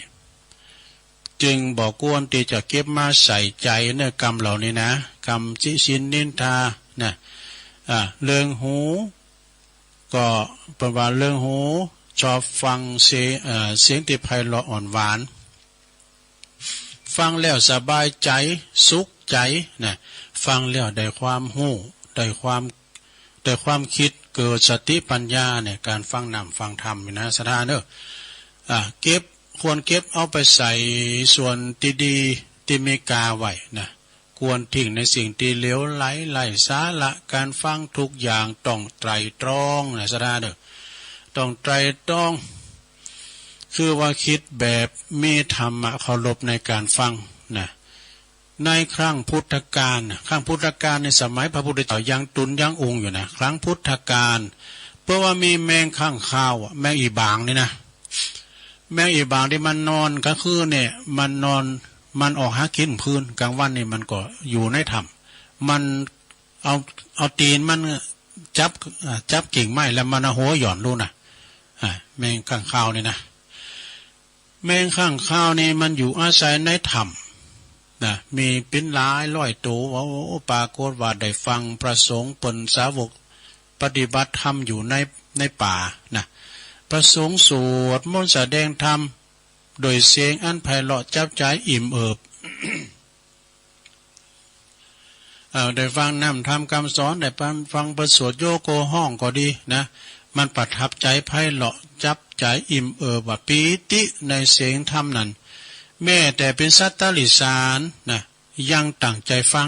C: จึงบอกกวนที่จะเก็บมาใส่ใจในกรรมเหล่านี้นะกรรมจิชินนินทานะเรื่องหูก็ประว่าเรื่องหูชอบฟังเสียงที่ไพเราะอ่อนหวานฟังแล้วสบายใจสุขใจนะฟังแล้วได้ความหู้ได้ความคิดเกิดสติปัญญาเนี่ยการฟังนำฟังธรรมนะสถานเนอะควรเก็บเอาไปใส่ส่วนที่ดีที่มีกาไว้นะควรทิ้งในสิ่งที่เหลวไหลไร้สาระการฟังทุกอย่างต้องไตรตรองนะสถานเนอะต้องไตรตรองคือว่าคิดแบบมีธรรมะเคารพในการฟังนะในครั้งพุทธกาลในสมัยพระพุทธเจ้ายังตุนยังองค์อยู่นะครั้งพุทธกาลเพราะว่ามีแมงข้างคาวแมงอีบางนี่นะแมงอีบางที่มันนอนก็คือเนี่ยมันออกหากินพื้นกลางวันนี่มันก็อยู่ในถ้ำมันเอาตีนมันจับกิ่งไม้แล้วมันหัวหย่อนดูนะแมงข้างคาวนี่นะแมงข้างคาวนี่มันอยู่อาศัยในถ้ำนะมีเป็นหลายร้อยตัวปรากฏว่าได้ฟังพระสงฆ์เป็นสาวกปฏิบัติธรรมอยู่ในป่านะพระสงฆ์สวดมนต์แสดงธรรมโดยเสียงอันไพเราะจับใจอิ่มเอิบ ได้ฟังนำทำคำสอนได้ฟังประสวดโยโกห้องก็ดีนะมันประทับใจไพเราะจับใจอิ่มเอิบว่าปีติในเสียงธรรมนั้นแม้แต่เป็นสัตตลิสารนะยังตั้งใจฟัง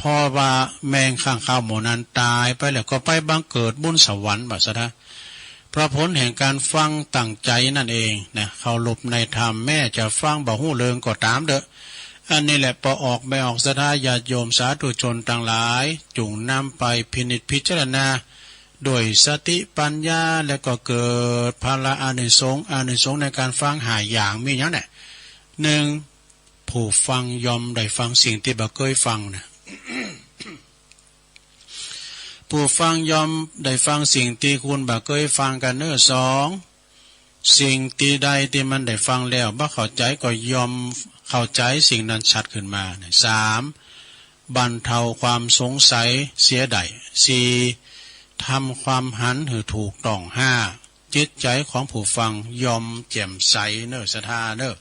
C: พอว่าแมงข้างคาวหมอนั้นตายไปแล้วก็ไปบังเกิดบุญสวรรค์บัดซะนะเพราะผลแห่งการฟังตั้งใจนั่นเองนะเขาหลบในธรรมแม่จะฟังบ่หู้เลิงก็ตามเด้ออันนี้แหละพอออกไม่ออกศรัทธาญาติโยมสาธุชนต่างหลายจุงนำไปพินิจพิจารณาโดยสติปัญญาแล้วก็เกิดพละอานิสงส์ในการฟังหายอย่างมีอย่างเนี่ย1ผู้ฟังยอมได้ฟังสิ่งที่บ่เคยฟังนะ ผู้ฟังยอมได้ฟังสิ่งที่คุณบ่เคยฟังกัน2สิ่งที่ใดที่มันได้ฟังแล้วบ่เข้าใจก็ยอมเข้าใจสิ่งนั้นชัดขึ้นมา3บรรเทาความสงสัยเสียได้4ทำความหันหือถูกต้อง5จิตใจของผู้ฟังยอมแจ่มใสเน้อศรัทธาเน้อ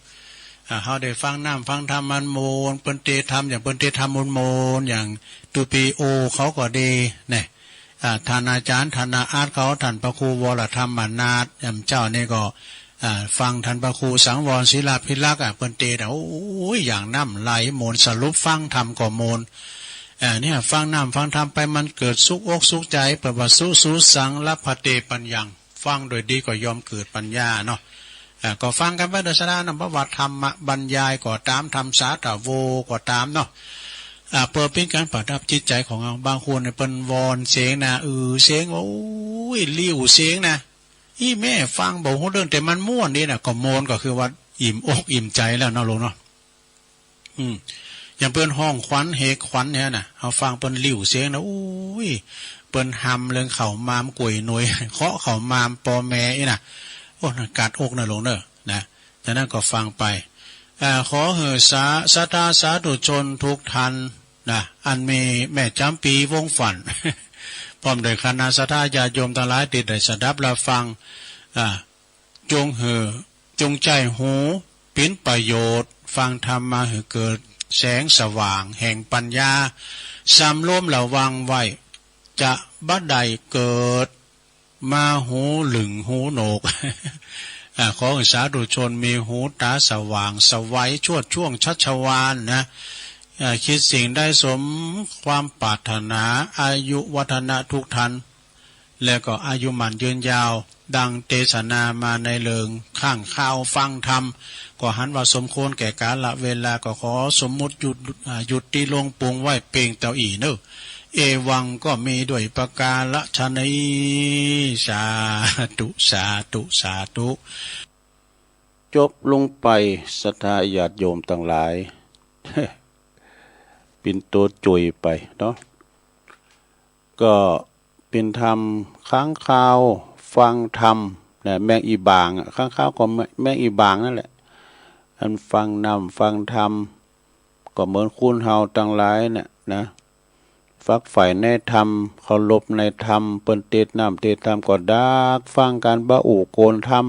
C: เฮาได้ฟังน้ำฟังธรรมมันโมนเปิ้นเตธรรมอย่างเปิ้นเตธรรมโมนอย่างตุปีโอเขาก็ดีเนี่ยท่านอาจารย์ท่านอาจเขาท่านพระครูวรธรรมนาถเจ้านี่ก็ฟังท่านพระครูสังวรศิลาภิลักษ์เปิ้นเตแต่โอ้ยอย่างน้ำไหลโมนสรุปฟังธรรมก็โมนเนี่ยฟังน้ำฟังธรรมไปมันเกิดสุขอกสุขใจเปิดว่าสุสังละพเตปัญญังฟังโดยดีก็ยอมเกิดปัญญาเนาะ ก็ฟังกันไปโดยสดานำประวัติธรรมบรรยายก็ตามทำสาธโวก็ตามเนาะเปิดเป็นการประดับจิตใจของเราบางคนเนี่ยเป็นวอนเสียงนะเสียงว่าโอ้ยลิ้วเสียงนะอีแม่ฟังบอกเรื่องแต่มันม่วนดีนะก็โมนก็คือว่าอิ่มอกอิ่มใจแล้วเนาะลุงเนาะอย่างเปิ้นห้องขวัญเฮขวัญเนี่ยนะเอาฟังเปิ้นลิ้วเสียงนะโอ้ยเปิ้นหำเรื่องเข่ามามกุยหน่วยเคาะเข่ามามปอแม่อีน่ะโอ้กัดอกนะลุงเนอะนะจากนั้นก็ฟังไปขอเหสาสาธุชนทุกท่านนะอันมีแม่จำปีวงฝันพร้อมโดยคณะสัทธาญาโยมทั้งหลายติดได้สดับและฟังจงจงใจหูปิ้นประโยชน์ฟังธรรมมาให้เกิดแสงสว่างแห่งปัญญาสำรวมระวังไว้จะบัดใดเกิดมาหูหลึงหูโหนกขอให้สาธุชนมีหูตาสว่างสวัยชวดช่วงชัชวานนะคิดสิ่งได้สมความปรารถนาอายุวัฒนะทุกท่านและก็อายุมันยืนยาวดังเทศนามาในเริงข้างข้าวฟังธรรมก็หันว่าสมควรแก่กาลเวลาก็ขอสมมุติหยุดที่ลงปรุงไว้เพียงเต่าอีเนอะเอวังก็มีด้วยประกาศชนีสาธุสาธุสาธุ
B: จบลงไปศรัทธาญาติโยมทั้งหลาย เป็นตัวจุยไปเนาะก็เป็นธรรมค้างคาวฟังธรรมนะแมงอีบางค้างคาวก็แมงอีบางนั่นแหละอันฟังนำฟังธรรมก็เหมือนคุณเฮาทั้งหลายเนี่ยนะฝักใฝ่ในธรรมเคารพในธรรมเปิ้นเตดน้ำเตดธรรมก็ดักฟังการบะอู่โกนธรรม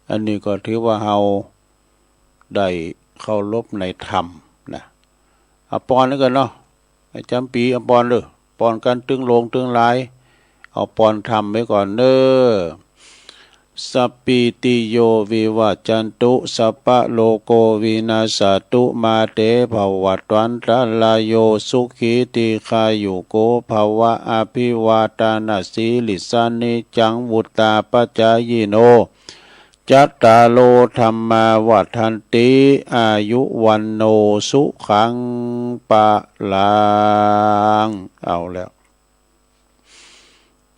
B: อันนี้ก็ถือว่าเฮาได้เคารพในธรรมนะเอาปอนแล้วกันเนาะจำปีเอาปอนเลยปอนกันตึงลงตึงหลายเอาปอนธรรมไว้ก่อนเด้อสัพพิติโยวิวัจจันตุสัพพะโลโกวินาศตุมาเตภวัตวันตรายโยสุขีติขายุโกภวะอภิวาทานาสีลิสานิจังวุตตาปัจจายโนจัตตาโลธรรมาวัฏันติอายุวันโนสุขังปะลังเอาแล้ว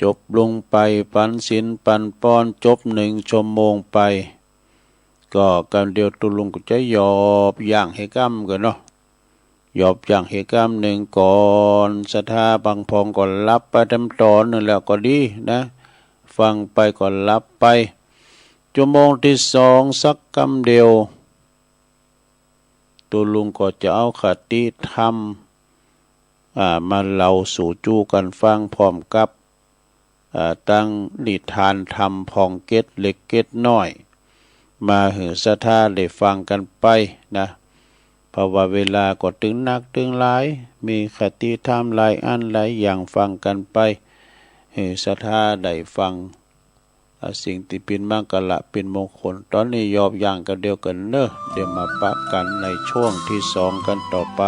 B: จบลงไปปันศีลปันป้อนจบ1 ชั่วโมงไปก็กันเดียวตุลุงก็จะยอบอย่างให้กำกันเนาะยอบอย่างให้กำ1ก่อนศรัทธาบางพองก่อนรับไปทำตอนนึงแล้วก็ดีนะฟังไปก่อนรับไปชั่วโมงที่2สักกำเดียวตุลุงก็จะเอาคติธรรมมาเล่าสู่จูกันฟังพร้อมกับตั้งนิทานธรรมพองเก็ดเล็กเก็ดน้อยมาหือศรัทธาได้ฟังกันไปนะเพราะว่าเวลาก็ถึงนักถึงหลายมีคติธรรมหลายอันหลายอย่างฟังกันไปหือศรัทธาได้ฟังสิ่งที่เป็นมังกละเป็นมงคลตอนนี้ยอบอย่างกันเดียวกันเนอะเดี๋ยวมาปะกันในช่วงที่2กันต่อไป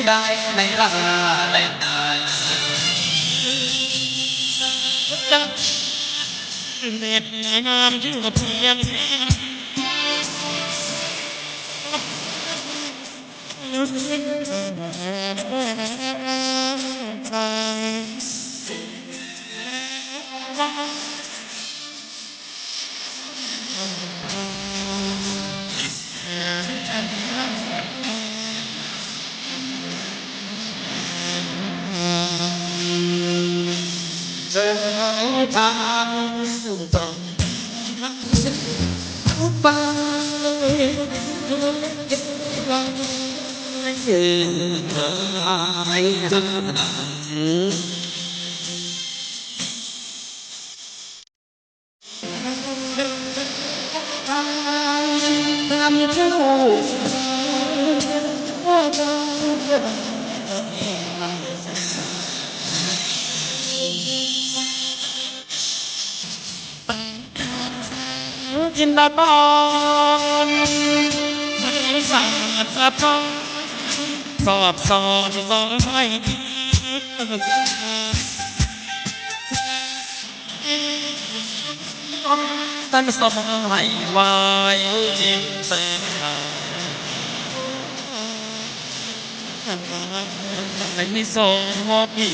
A: ได้ในละในตาเด็ดงามชื่อเพียงทางต้องไปยืนหายใจทำเท่าจินตนาการสาสะท้อนสอบสอนร้อยตั้งสมัยไว้จิตเสียไม่สมบี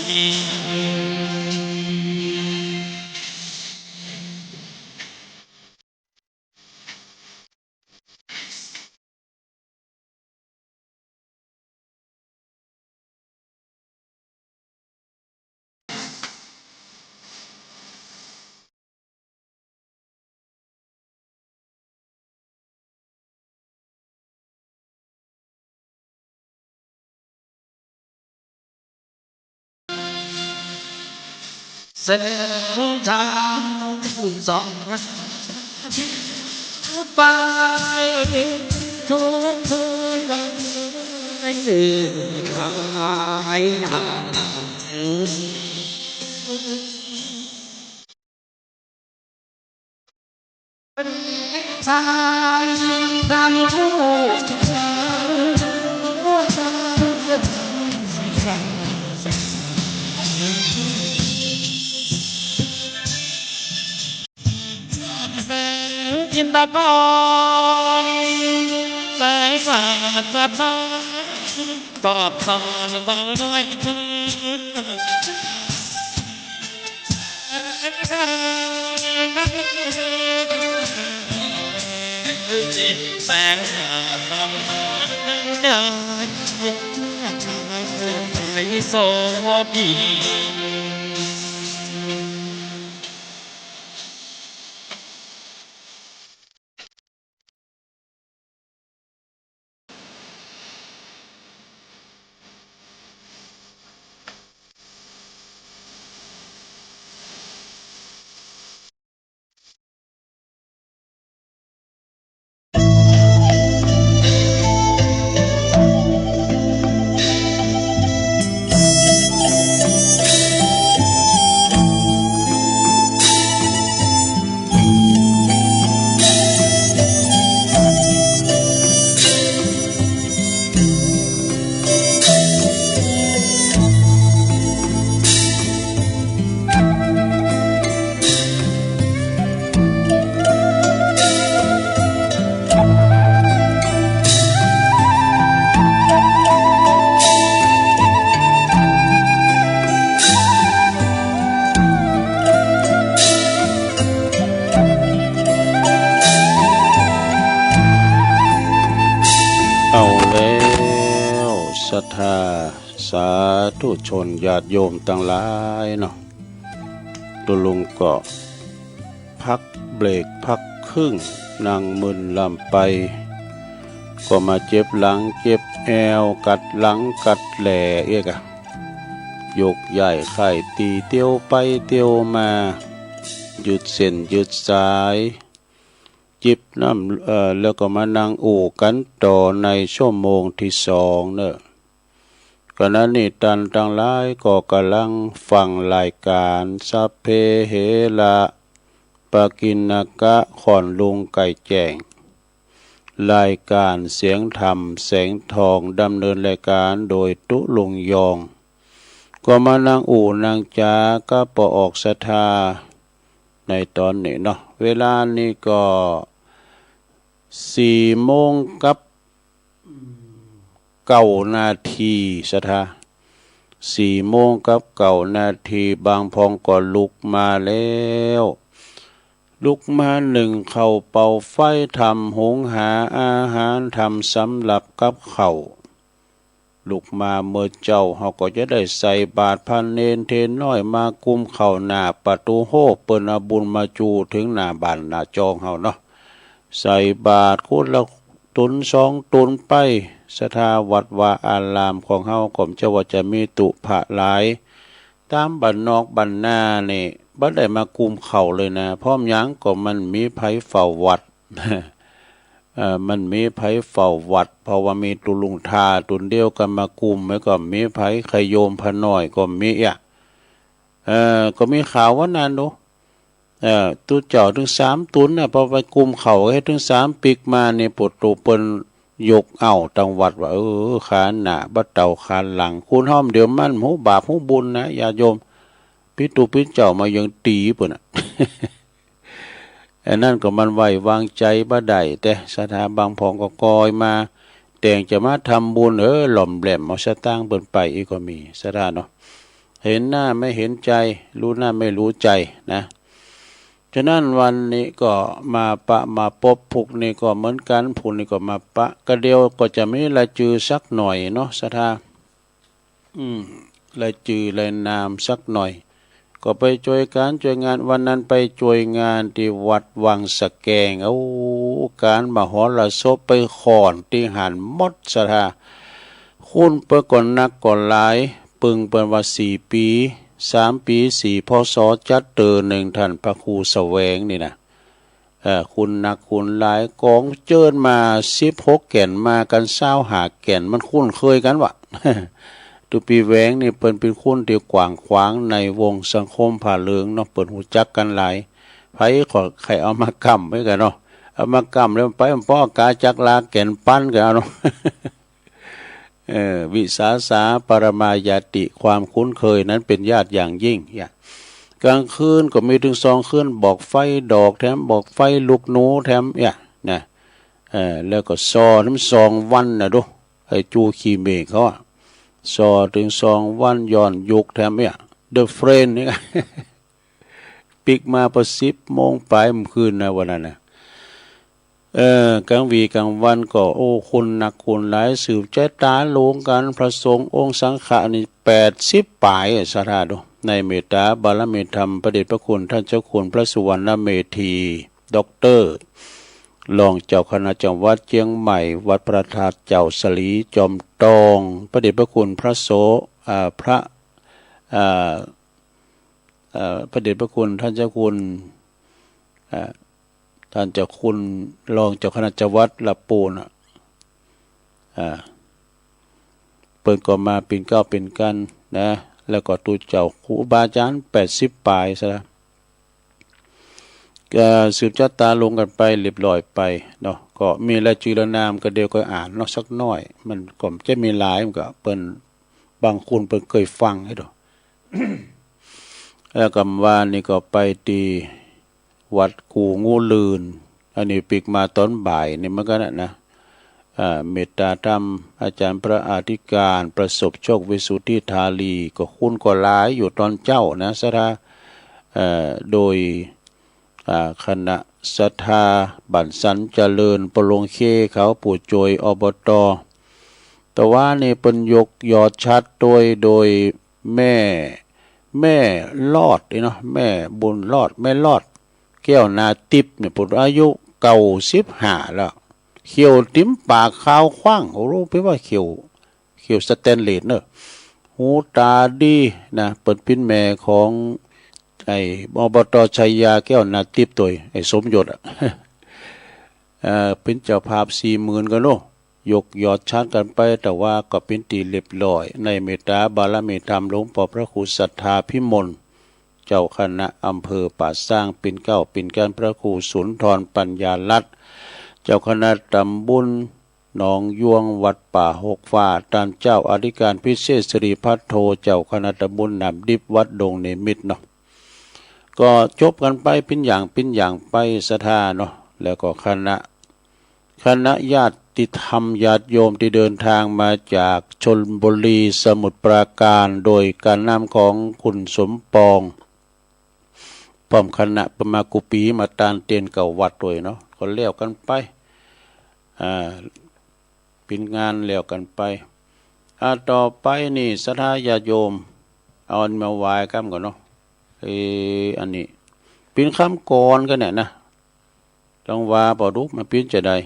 A: เส้นทางสองไปทุกทุกไม่ลืมหายห่างทางทางทุจินตนาการแสงสาดสะท้อนตอบสอนร้อยแสงสาดสะท้อนไม่โสบี
B: เอาแล้วศรัทธาสาธุชนญาติโยมตั้งหลายเนาะตุลุงก็พักเบรกพักครึ่งนั่งมึนลำไปก็มาเจ็บหลังเจ็บแอวกัดหลังกัดแหล่ยกใหญ่ไข่ตีเตียวไปเตียวมา หยุดเส้นหยุดสายจิบน้ำแล้วก็มานั่งอู่กันต่อในชั่วโมงที่สองเนอะขณะนี้ตันทั้งหลายก็กำลังฟังรายการสัพเพเหระปะกินกะขอนลุงไก่แจ้งรายการเสียงธรรมแสงทองดำเนินรายการโดยตุลุงยองก็มานั่งอู่นางจาก็ปออกศรัทธาในตอนนี้เนาะเวลานี้ก็4 โมงกับ9 นาทีศรัทธา4 โมงกับ9 นาทีบางพองก็ลุกมาแล้วลุกมา1เข้าเป่าไฟทำหุงหาอาหารทำสำหรับกับข้าวลุกมาเมื่อเจ้าเขาก็จะได้ใส่บาตรพันเนนเทนน้อยมากุมเข้าหน้าประตูโฮเปิ้นเอาบุญมาจูถึงหน้าบ้านหน้าจองเฮาเนาะใส่บาตรคนละตุน2 ตุนไปศรัทธาวัดวาอารามของเฮาก็จะว่าจะมีตุภะหลายตามบ้านนอกบ้านนานี่บ่ได้มากุมเข้าเลยนะพร้อมหยังก็มันมีไผเฝ้าวัด มันมีไผเฝ้าวัดเพราะว่ามีตุลุงทาตุนเดียวกันมากุมแล้วก็มีไผขยโยมพะน้อยก็มีก็มีข่าวว่านั้นดูตุเจ้าถึง3 ตุนน่ะพอไปกุมเข้าให้ถึง3 ปีกมานี่ปุตตุเปิ้นยกเอาตังวัดว่าขานหน้าบ่เต่าขานหลังคุณห้อมเดี๋ยวมันหูบาปหูบุญนะญาติโยมปิตุปิเจ้ามายังตีเปิ้นน่ะ อันนั้นก็มันไว้วางใจบ่ได้แต่ศรัทธาบางพองก็กอยมาแต่งจะมาทำบุญหล่อมแหลมเอาสตางค์เปิ้นไปอีกก็มีศรัทธาเนาะเห็นหน้าไม่เห็นใจรู้หน้าไม่รู้ใจนะฉะนั้นวันนี้ก็มาปะมาพบพวกนี้ก็เหมือนกันพวกนี้ก็มาปะก็เดียวก็จะมีรายชื่อสักหน่อยเนาะศรัทธารายชื่อรายนามสักหน่อยก็ไปช่วยการช่วยงานวันนั้นไปช่วยงานที่วัดวังสะแกงการมหรสพไปขอนที่หันมดศรัทธาคุณเปิ้นก่อนนักก่อนหลายปึงเปิ้นว่า4 ปี3 ปี4พศจัด1ท่านพระครูแสวงนี่นะคุณนักคุณหลายกองเจิญมา16 แก่นมากัน25 แก่นมันคุ้นเคยกันวะ ตุปีแหวงนี่เปิ้นเป็นคนที่กว้างขวางในวงสังคมผ้าเหลืองเนาะเปิ้นฮู้จักกันหลายไผขอใครเอามากำไว้กันเนาะเอามากำแล้วไปป้อกาจักลาแก่นปั้นกันเนาะ วิสาสาปรมายาติความคุ้นเคยนั้นเป็นญาติอย่างยิ่งกลางคืนก็มีถึง2 คืนบอกไฟดอกแถมบอกไฟลูกหนูแถมนะแล้วก็ซอน้ำ2 วันนะดูไอ้จูขี้เมฆเขาซอถึง2 วันย้อนยุกแถมThe Friend นี่ ปิกมาประ10 โมงไปเมื่อคืนนะวันนั้นนะกลางวีกลางวันก็คุณนักคุณหลายสืบใจตาลงกันพระสงฆ์องค์สังฆะนี่80 ปลายศรัทธาดูในเมตตาบารมีธรรมพระเดชพระคุณท่านเจ้าคุณพระสุวรรณเมธีด็อกเตอร์รองเจ้าคณะจังหวัดเชียงใหม่วัดพระธาตุเจ้าสลีจอมตองพระเดชพระคุณพระโสพระพระเดชพระคุณท่านเจ้าคุณท่านเจ้าคุณรองเจ้าคณะจังหวัดละปูนเปิดก็มาเป็นเก้าเป็นกันนะแล้วก็ตูเจ้าครูบาอาจารย์80 ปลายซะแล้วสืบชะตาลงกันไปเรียบร้อยไปเนาะก็มีรายชื่อนามก็เดียวก็อ่านเนาะสักน้อยมันก็จะมีหลายมันก็เปิ้นบางคนเปิ้นเคยฟังให้ดอก แล้วก็ว่านี่ก็ไปที่วัดกูงูลืนอันนี้ปิกมาตอนบ่ายนี่มันก็นะเมตตาธรรมอาจารย์พระอธิการประสบโชควิสุทธิธาลีก็คุ้นก็หลายอยู่ตอนเจ้านะศรัทธาโดยคณะศรัทธาบั่นสันเจริญปลงเคเขาปู่โจยอบต.แต่ว่านี่เป็นยกยอดชัดโดยแม่รอดเนาะแม่บุญรอดแม่รอดแก้วนาติบเนี่ยปุอายุ95แล้วเขียวติ้มปากขาวขว้างรู้ไปว่าเขียวสแตนเลสเนอะหูตาดีนะเปิดพินแม่ของ อ้อบตชัยยาแก้วนาทิพย์ตัวไอ้สมยศเป็นเจ้าภาพ40,000กันเนาะยกยอดชาร์จกันไปแต่ว่าก็เป็นตีเรียบร้อยในเมตตาบารมีธรรมหลวงพ่อพระครูศรัทธาพิมลเจ้าคณะอำเภอป่าสร้างปิ่นเก้าปิ่นการพระครูสุนทรปัญญาลัตน์เจ้าคณะตำบลหนองยวงวัดป่าหกฟ้าท่านเจ้าอธิการพิเศษสิริพัทโทเจ้าคณะตำบลนำดิบวัดดงเนมิตรเนาะก็จบกันไปเป็นอย่างไปศรัทธาเนาะแล้วก็คณะญาติธรรมญาติโยมที่เดินทางมาจากชลบุรีสมุทรปราการโดยการนำของคุณสมปองพร้อมคณะประมากุปีมาตานเตียนเก่าวัดด้วยเนาะก็เลี้ยวกันไปเป็นงานเลี้ยวกันไปต่อไปนี่ศรัทธาญาติโยมเอาอันมาไหว้กันก่อนเนาะอันนี้เป็นคำกรกันเนี่ยนะต้องว่าปอดุมาเป็นจะได้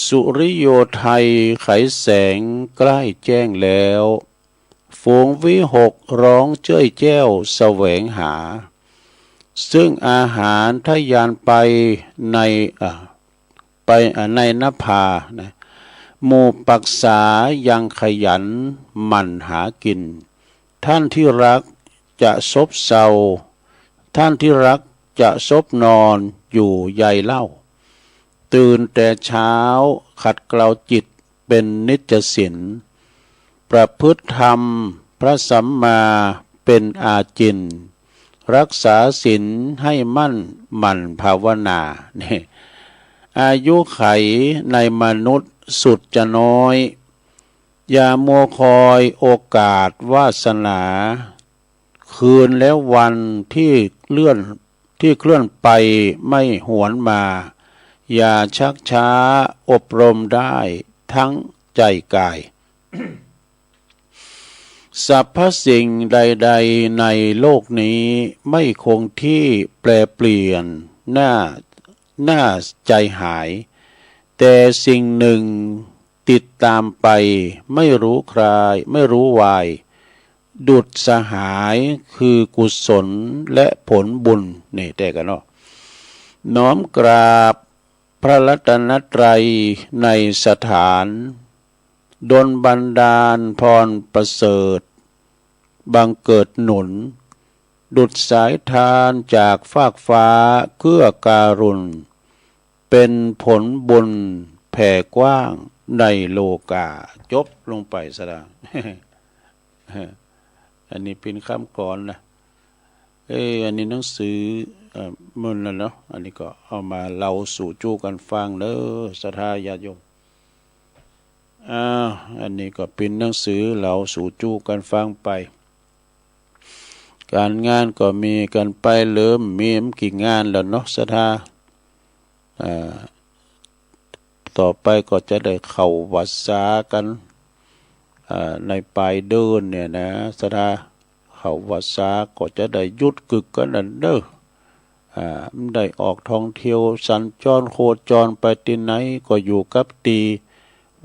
B: สุริโยไทยไขแสงใกล้แจ้งแล้วฝูงวิหกร้องเจ้ยแจ้วแสวงหาซึ่งอาหารทะยานไปในนภานะหมู่ปักษายังขยันหมั่นหากินท่านที่รักจะซบเซาท่านที่รักจะซบนอนอยู่ใยเล่าตื่นแต่เช้าขัดเกลาจิตเป็นนิจศีลประพฤติธรรมพระสัมมาเป็นอาจินรักษาศีลให้มั่นหมั่นภาวนาเนี่ยอายุไขในมนุษย์สุดจะน้อยอย่ามัวคอยโอกาสวาสนาคืนแล้ววันที่เคลื่อนไปไม่หวนมาอย่าชักช้าอบรมได้ทั้งใจกาย สรรพสิ่งใดๆในโลกนี้ไม่คงที่แปรเปลี่ยนหน้าใจหายแต่สิ่งหนึ่งติดตามไปไม่รู้คลายไม่รู้วายดุจสหายคือกุศลและผลบุญนี่แต่กันเนาะน้อมกราบพระรัตนตรัยในสถานดลบันดาลพรประเสริฐบังเกิดหนุนดุจสายทานจากฟากฟ้าเกื้อการุณเป็นผลบุญแผ่กว้างในโลกาจบลงไปซะแล้ว อันนี้เป็นคำก่อนนะอันนี้หนังสือมันแล้วเนาะอันนี้ก็เอามาเล่าสู่จู้กันฟังเด้อศรัทธาญาติโยมอันนี้ก็เป็นหนังสือเล่าสู่จู้กันฟังไปการงานก็มีกันไปเริ่มมีกี่งานแล้วเนาะศรัทธาต่อไปก็จะได้เข้าวัดสากันในปลายเดือนเนี่ยนะศรัทธาเข้าวัดสาก็จะได้ยุดกึกกันนั่นเด้อได้ออกท่องเที่ยวสัญจรโคจรไปที่ไหนก็อยู่กับตี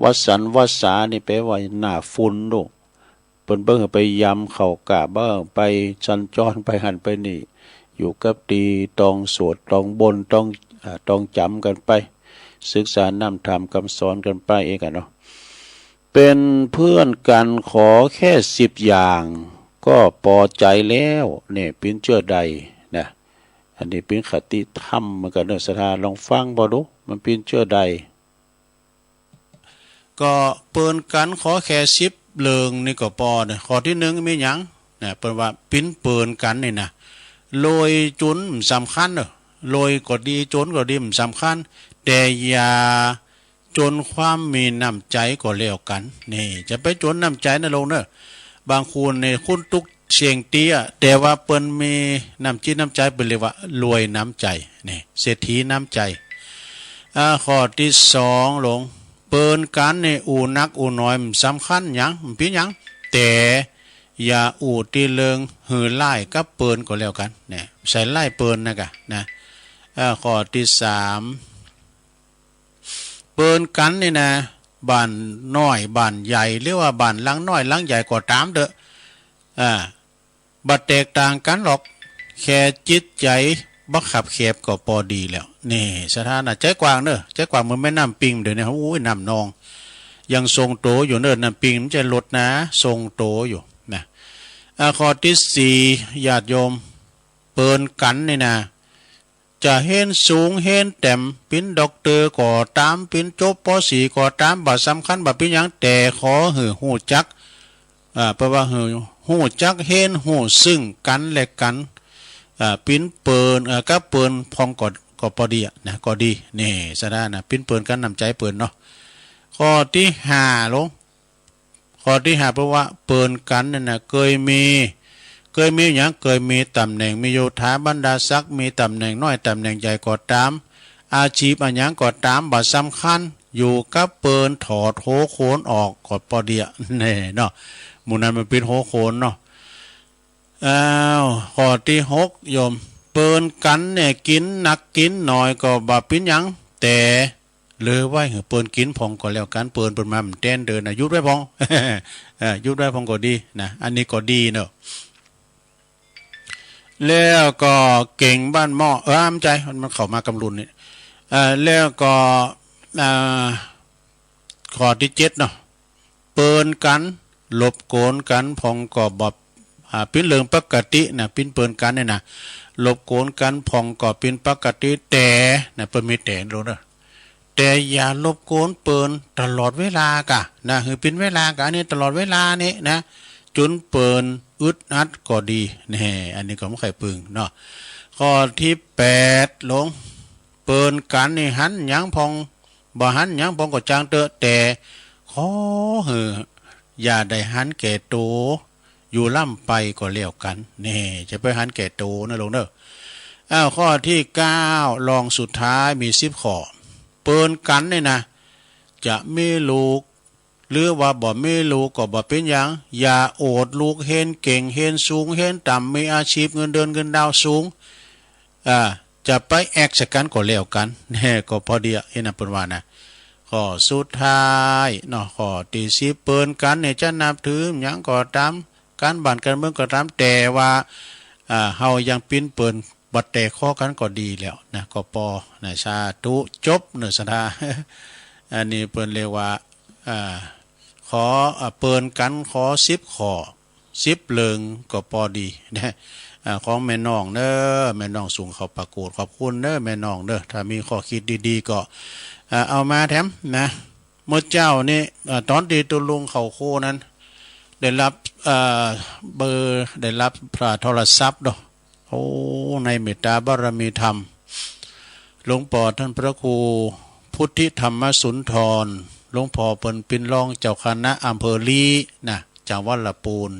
B: วัดสันวัดสานี่แปลว่าหน้าฝุ่นดูเปิ้นเบิ่งไปยำเข้ากะเบิ่งไปสัญจรไปหันไปนี่อยู่กับตีต้องสวดต้องบนต้องจำกันไปศึกษานำธรรมคำสอนกันไปเองกันเนาะเป็นเพื่อนกันขอแค่10 อย่างก็พอใจแล้วเนี่ยเป็นเชื่อใดนะอันนี้เป็นคติธรรมเหมือนกันเนอะศรัทธาลองฟังบ่ดูมันเป็นเชื่อใด
C: ก็เปิ้นกันขอแค่10เลิงนี่ก็พอเนี่ยข้อที่1มีหยังเนี่ยเปิ้นว่าปิ้นเปิ้นกันนี่นะโลยจุนสำคัญเนอะโลยก็ดีจนก็ดีสำคัญแต่อย่าจนความมีน้ำใจก็แล้วกันนี่จะไปจนน้ำใจนะลงเนอะบางคนเนี่ยคุณตุกเสียงเตี้ยแต่ว่าเปิ้นมีน้ำจิตน้ำใจเป็นเรียกว่ารวยน้ำใจนี่เศรษฐีน้ำใจข้อที่2ลงเปิ้นกันเนี่ยอูนักอูน้อยสำคัญหยังพี่หยังแต่อย่าอูตีเลิงหือไล่กับเปิ้นก็แล้วกันเนี่ยใส่ไล่เปิ้นนะกะนะข้อที่3เปิ้นกันนี่นะบ้านน้อยบ้านใหญ่หรือว่าบ้านหลังน้อยหลังใหญ่ก็ตามเด้อบัดแตกต่างกันหรอก แค่จิตใจบักขับแคบก็พอดีแล้วนี่สถานะใจกว้างเนอะใจกว้างมันไม่น้ำปิงเดี๋ยวนี้โอ้ยน้ำนองยังทรงโตอยู่เนอะน้ำปิงมันจะลดนะทรงโตอยู่นะข้อที่สี่ญาติโยมเปินกันนี่นะจะเห็นสูงเห็นแต้มเป็นด็อกเตอร์ก็ตามเป็นจบป .4 ก็ตามบ่สำคัญบ่เป็นหยังแต่ขอหือหูจักเพราะว่าหือหูจักเห็นหูซึ่งกันและกันปิ้นเปินก็เปินพองก็พอดีนะก็ดีนี่ซะได้นะปิ้นเปินกันนำใจเปินเนาะข้อที่ห้าลงข้อที่ห้าเพราะว่าเปินกันนั่นนะเคยมีอย่างเคยมีตำแหน่งมีโยธาบรรดาศักดิ์มีตำแหน่งน้อยตำแหน่งใหญ่ก็ตามอาชีพอันยังก็ตามบ่สำคัญอยู่กับเปินถอดโหโคนออกก็พอดีแน่เนาะหมู่นั้นมันเป็นโหโคนเนาะข้อที่หกโยมเปินกันเนี่ยกินหนักกินหน่อยก็บ่เป็นหยังแต่เลยไว้เหอะเปินกินพองก็แล้วกันเปินมามันแต้นเดินนะยุดไว้พอง ยุดไว้พองก็ดีนะอันนี้ก็ดีเนาะแล้วก็เก่งบ้านหม้ออ้ามใจมันเข้ามากำลุนนี่แล้วก็ข้อที่เจ็ดเนาะเปินกันหลบโกนกันพองก็บ่เป็นเรื่องปกตินะเป็นเปินกันเนี่ยนะหลบโกนกันพองก็เป็นปกติแต่นะเปิ้นมีแต่รู้เด้อแต่อย่าลบโกนเปินตลอดเวลากะนะคือเป็นเวลากะอันนี้ตลอดเวลานี่นะจนเปินอึดอัดก็ดีแน่อันนี้ก็ไม่ใครปึงเนาะข้อที่แปดลงเปินกันนี่หันหยังพองบ่หันหยังพองก็จางเตอะแต่ขออย่าได้หันแก่โตอยู่ล่ำไปก็เลี้ยวกันนี่จะไปหันแก่โตนะลงเด้อข้อที่เก้าลองสุดท้ายมี10ข้อเปินกันนี่นะจะมีลูกหรือว่าบ่มีลูกก็บ่เป็นหยังอย่าโอดลูกเห็นเก่งเห็นสูงเห็นต่ำมีอาชีพเงินเดือนเงินดาวสูงจะไปแอกสักกันก็แล้วกันแน่ก็พอดีเห็นนะเปิ้นว่านะข้อสุดท้ายเนาะข้อที่10เปินกันเนี่ยจะนับถือหยังก็ตามการบ้านการเมืองก็ตามแต่ว่าเฮายังปิ้นเปิ้นบัดแต่ข้อกันก็ดีแล้วนะก็ปอนะสาธุจบเนื้อสดา อันนี้เปิ้นเรียกว่าขอเปิ้นกันขอ10ข้อ10เลิงก็พอดีนะของแม่น้องเด้อแม่น้องสูงเขาประกวดขอบคุณเด้อแม่น้องเด้อถ้ามีข้อคิดดีๆก็เอามาแถมนะเมื่อเจ้านี่ตอนที่ตุลุงเขาโคนั้นได้รับเบอร์ได้รับโทรศัพท์ดอกโอ้ในเมตตาบารมีธรรมหลวงพ่อท่านพระครูพุทธิธรรมสุนทรหลวงพ่อเปิ้นเป็นรองเจ้าคณะอำเภอลีนะจังหวัดลำพูน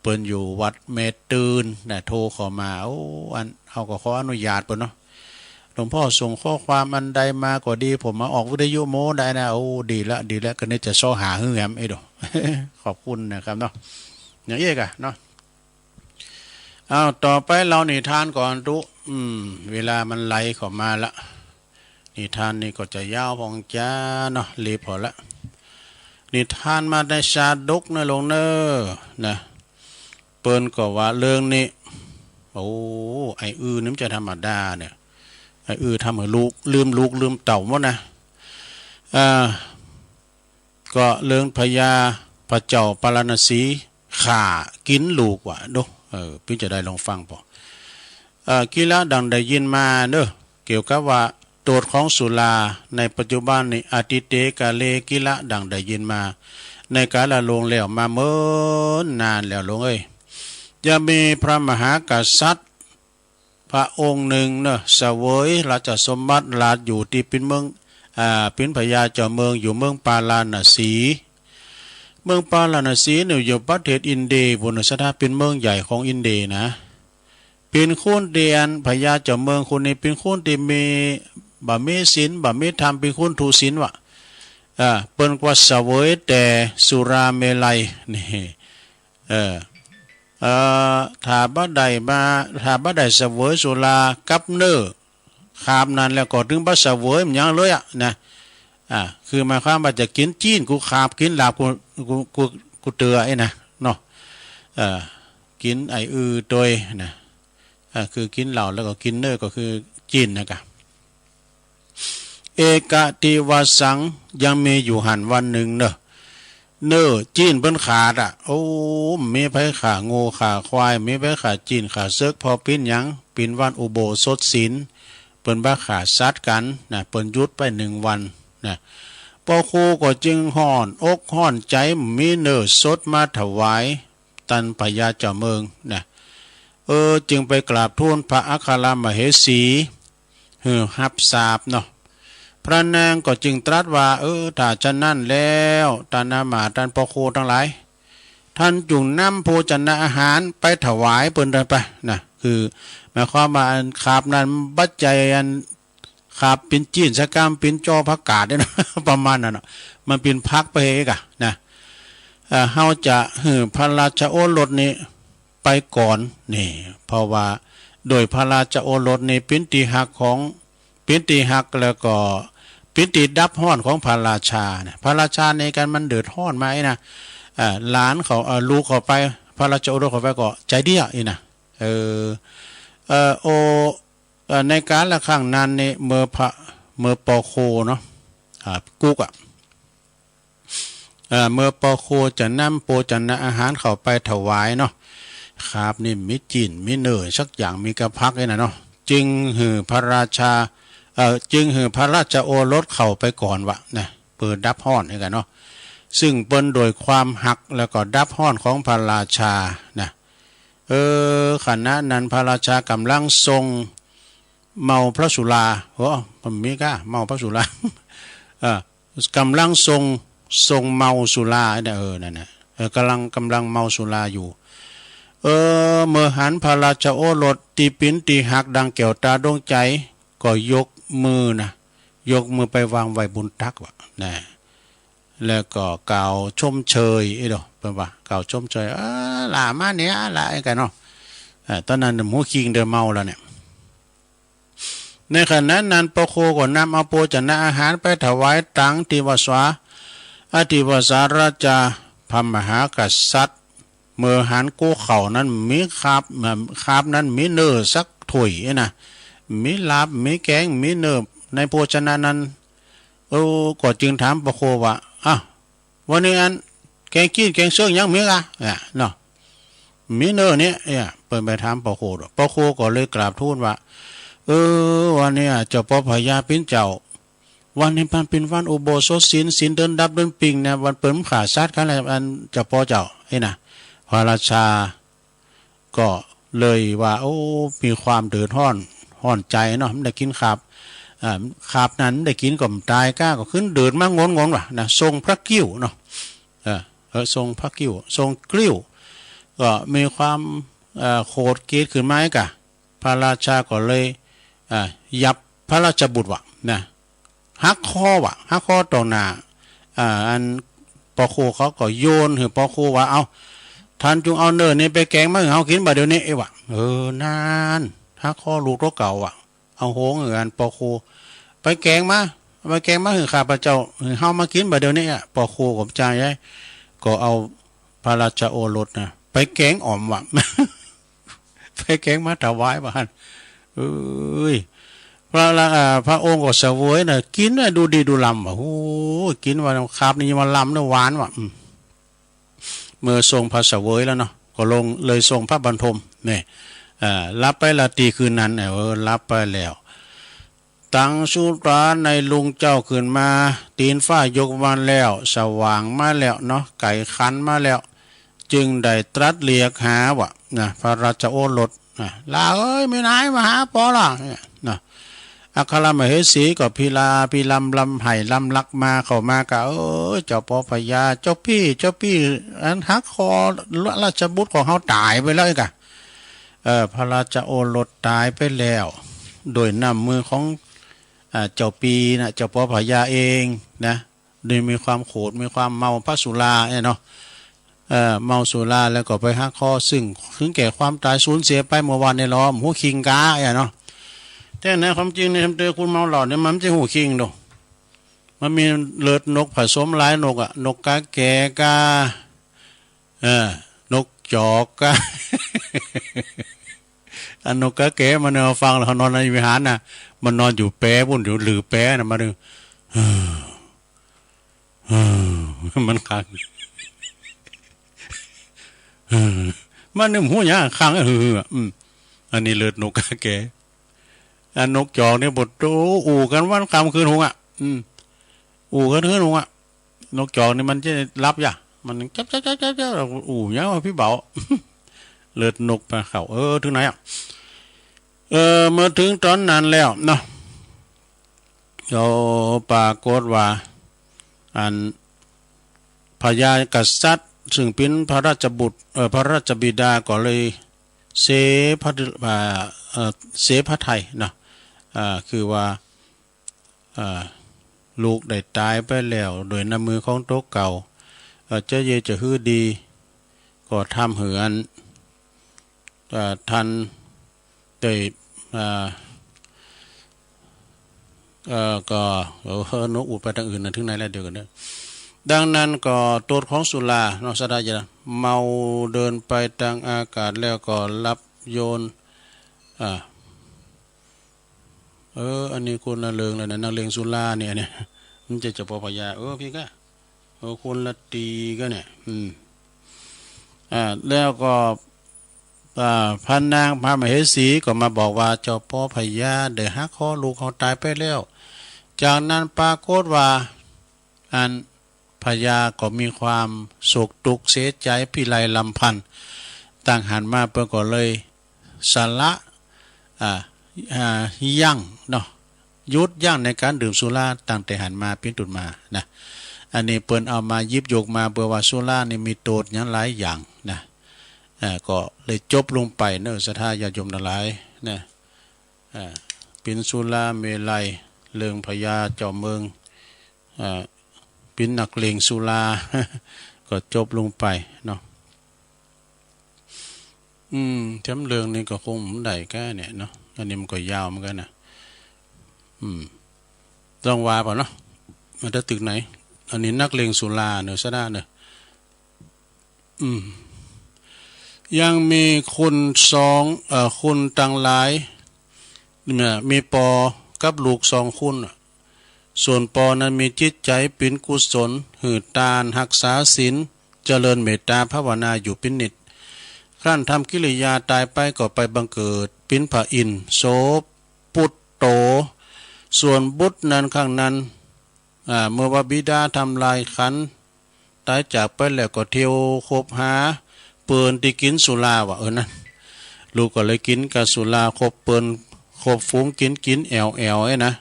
C: เปิ้นอยู่วัดเมตตื่นนะโทรเข้ามาโอ้อันเฮาก็ขออนุญาตเปิ้นเนาะหลวงพ่อส่งข้อความอันใดมาก็ดีผมมาออกวิทยุโมได้นะโอ้ดีละก็นี่จะซ้อหาหื้อแหมไอ้ดอก ขอบคุณนะครับเนาะอย่างนี้กะเนาะเอาต่อไปเรานิทานก่อนทุเวลามันไหลเข้ามาละนิทานนี่ก็จะยาวพองจ้าเนาะรีบพอละนิทานมาในชาดกนะลงเนอนะเปิ้นก็ว่าเรื่องนี้โอ้ไอ้นี่มันจะธรรมดาเนี่ยไอ้ทำให้ลูกลืมเต่าหมดนะก็เรื่องพญาพระเจ้าปารณสีข่ากินลูกว่ะดูพี่จะได้ลองฟังพอกีฬาดังได้ยินมาเนอะเกี่ยวกับว่าโทษของสุราในปัจจุบันนี้อาทิเตกาเลกีฬาดังได้ยินมาในกาลลงแล้วมาเมื่อนานแล้วลงจะมีพระมหากษัตริย์พระองค์หนึ่งเนอะเสวยราชสมบัติราชอยู่ที่เป็นเมืองเป็นพญาเจ้าเมืองอยู่เมืองปาลาณสีเมืองปาลาณสีเนี่ยอยู่ประเทศอินเดียบนสถานเป็นเมืองใหญ่ของอินเดียนะเป็นคนเดียนพญาเจ้าเมืองคนนี้เป็นคนที่มีบ่มีศีลบ่มีธรรมเป็นคนทุศีลวะเปิ้นกว่าเสวยแต่สุราเมลัยนี่ถ้าบ่ได้เสวยสุรากับเนื้อคาบนั้นแล้วก็ถึงบ่เสวยมันยังเลยนะคือหมายความว่าจะกินจีนกูคาบกินลาบกูเตือไอ้นะเนาะกินไอ้โดยนะ คือกินเหล้าแล้วก็กินเนื้อก็คือจีนนะครับเอกติวสังยังมีอยู่หันวันหนึ่งเนื้อจีนเปิ้นขาดโอ้มีไผขางูขาควายมีไผขาจีนขาเซึกพอปิ้นหยังปิ้นวันอุโบสถศีลเปิ้นบ้าขาซัดกันนะเปิ้นยุดไป1 วันนะพอครูก็จึงห่อนอกห่อนใจมีเนื้อสดมาถวายตันพญาเจ้าเมืองนะจึงไปกราบทูลพระอัครมเหสีหับสาบเนาะพระนางก็จึงตรัสว่าถ้าจะนั่นแล้วท่านอามาตย์ท่านพ่อครูทั้งหลายท่านจุงนำโภชนะอาหารไปถวายเปิ้นเดินไปนะคือหมายความว่าขาบนั้นบัจจัยอันขาบเป็นจีนสกรรมเป็นจอผักกาดเนี่ยนะ ประมาณนั้นมันเป็นพักไปเองนะเฮาจะพระราชโอรสนี้ไปก่อนนี่เพราะว่าโดยพระราชโอรสนี้เป็นตีหักของเป็นตีหักแล้วก็เป็นตีดับห้อนของพระราชาเนี่ยพระราชาในการมันเดือดห้อนไหมนะหลานเขาลูกเขาไปพระราชโอรสเขาไปก็ใจเดียวนะในการละครั้งนั้นนี่เมื่อปอโคเนาะกุกเมื่อปอโคจะนำโภชนะอาหารเข้าไปถวายเนาะครับนี่มีจีนมีเนยสักอย่างมีกระพักเลยนะเนาะจึงพระราชาจึงพระราชโอรสเข้าไปก่อนวะนะเปิดดับห้อนให้กันเนาะซึ่งเป็นโดยความหักแล้วก็ดับห้อนของพระราชานะขณะนั้นพระราชากำลังทรงเมาพระสุราผมมีก้าเมาพระสุรากำลังทรงเมาสุราเนี่ยนั่นนะกำลังเมาสุราอยู่เมื่อหันพระราชโอรสตีปิ้นตีหักดังแก้วตาดวงใจก็ยกมือไปวางไว้บนตักวะนะแล้วก็กล่าวชมเชยดอกเป็นว่ากล่าวชมเชยหลามาเนี่ยหลาไอ้กันเนาะตอนนั้นหมูคิงเดิมเมาแล้วเนี่ยในขณะนั้นพระโคก็นำเอาโภชนะอาหารไปถวายตังติวสวาอธิวสาราชาพระมหากษัตริย์เมื่อหันกู้เข่านั้นมีคาบนั้นมีเนื้อสักถ้วยนะมีลาบมีแกงมีเนื้อในโภชนะนั้นก็จึงถามพระโคว่าวันนี้อันแกงกี้แกงเสื้อยังมีกะเนาะมีเนื้อเนี่ยเปิดไปถามพระโคก็เลยกราบทูลว่าวันนี้เจ้าพ่อพญาปิ้นเจ้าวันนี้มันเป็นวันอุโบสถศีลเดินดับเดินปิงนะวันเปิดขาซัดกันอะไรอันเจ้าพ่อเจ้านะพระราชาก็เลยว่ามีความเดือดร้อนใจเนาะมันได้กินขาบนั้นได้กินก็ตายก้าก็ขึ้นเดือดมากงงว่ะนะทรงพระกิ้วเนาะทรงพระกิ้วทรงกลิ้วก็มีความโคตรเกศขึ้นไหมกะพระราชาก็เลยยับพระราชบุตรวะนะฮักคอต่อหน้าอันปอโคเขาก็โยนหือปอโคว่าท่านจงเอาเนื้อนี่ไปแกงมาเอากินบ่เดี๋ยวนี้วะนานฮักคอลูกรถเก่าวะเอาโหงอันปอโคไปแกงมาหือข้าพเจ้าหือเฮามากินบ่เดี๋ยวนี้ปอโคกับใจได้ก็เอาพระราชโอรสนะไปแกงอ่อมวะ ไปแกงมาถวายบ้านพระองค์ก็เสวยนะกินดูดีดูลำโอ้กินว่าครับนี่มาลำนะหวานว่ะเมื่อทรงพระเสวยแล้วเนาะก็ลงเลยทรงพระบรรทมเนี่ยรับไปละตีคืนนั้นรับไปแล้วตั้งสุราในลุงเจ้าขึ้นมาตีนฝ้ายกวันแล้วสว่างมาแล้วเนาะไก่คันมาแล้วจึงได้ตรัสเรียกหาว่ะนะพระราชโอรสลาไม่นายมาหาปอล่ะนะอัครมเหสีก็พิลำไห่ลำลักมาเข้ามากะเจ้าพ่อพญาเจ้าพี่อันหักคอราชบุตรของเขาตายไปแล้วกะพระราชโอรสตายไปแล้วโดยนำมือของเจ้าปีนะเจ้าพ่อพญาเองนะโดยมีความโขดมีความเมาพระสุราเนาะเมาสุราแล้วก็ไปหักคอซึ่งถึงแก่ความตายสูญเสียไปเมื่อวานในล้อมหูคิงกาเนาะแต่ในความจริงในทำเตอคุณเมาหลอดเนี่ยมันไม่ใช่หูคิงดอกมันมีเลือดนกผสมหลายนกนกกาแก่กานกจอกกา อันนกกะเก๋มันเอาฟังแล้วเขานอนในวิหารน่ะมันนอนอยู่แปรบุ่นอยู่หรือแปรน่ะมาดูมันคังมันนึกหัวเนี่ยคังอันนี้เลือดนกกะเก๋อันนกจอกเนี่ยบทอู่กันวันคำคืนหงอู่กันคืนหงนกจอกนี่มันจะรับย่ะมันจับอู่เนี่ยพี่เบาเลือดนกไปเขาถึงไหนเมื่อถึงตอนนั้นแล้วเนาะเราปรากฏว่าอันพญากษัตริย์ซึ่งเป็นพระราชบุตรพระราชบิดาก็เลยเสพพระไทยเนาะคือว่าลูกได้ตายไปแล้วโดยน้ำมือของโต๊ะเก่าจะเยจะฮื้อดีก็ทำเหือนท่านได้ก็นกอุดไปทางอื่นนะถึงไหนแล้วเดี๋ยวกันเด้อดังนั้นก็ตัวของสุรานอกสดาจะเมาเดินไปทางอากาศแล้วก็รับโยนอันนี้คุณละเลิงเลยนะนักเลงสุราเนี่ยมันจะปอพยาพี่ก็คุณละตีก็เนี่ยแล้วก็พันนางพระมเหสีก็มาบอกว่าเจ้าพ่อพญาได้หักคอลูกเขาตายไปแล้วจากนั้นปรากฏว่าอันพญาก็มีความโศกตุกเสียใจพิไรลำพันธ์ต่างหันมาเพื่อก็เลยสละยั่งเนาะยุดยั่งในการดื่มสุราตั้งแต่หันมาเป็นตุนมานะอันนี้เปิ้นเอามายิบยกมาเพื่อว่าสุรานี่มีโทษอย่างหลายอย่างนะก็เลยจบลงไปเนอะศรัทธาญาติโยมทั้งหลายนะเป็นสุราเมลัยเลิงพญาเจ้าเมืองเป็นนักเลงสุราก็จบลงไปเนาะจำเรื่องนี้ก็คงได้แค่เนี่ยเนาะอันนี้มันก็ยาวเหมือนกันนะต้องว่าเปล่าเนาะมันจะตึกไหนอันนี้นักเลงสุราเนอะซะได้เนอะยังมีคนคนต่างหลายเนี่ยมีปอกับลูก2คนส่วนปอนั้นมีจิตใจเป็นกุศลหืดตาลรักษาศีลเจริญเมตตาภาวนาอยู่เป็นนิจครั้นทำกิริยาตายไปก็ไปบังเกิดเป็นพระอินทร์โสปุตโตส่วนบุตรนั้นข้างนั้นเมื่อว่าบิดาทำลายขันตายจากไปแล้วก็เที่ยวคบหาเปินที่กินสุราว่ะนั่นลูกก็เลยกินกับสุราคบเปินคบฟุ้งกินแอวไอ้นะ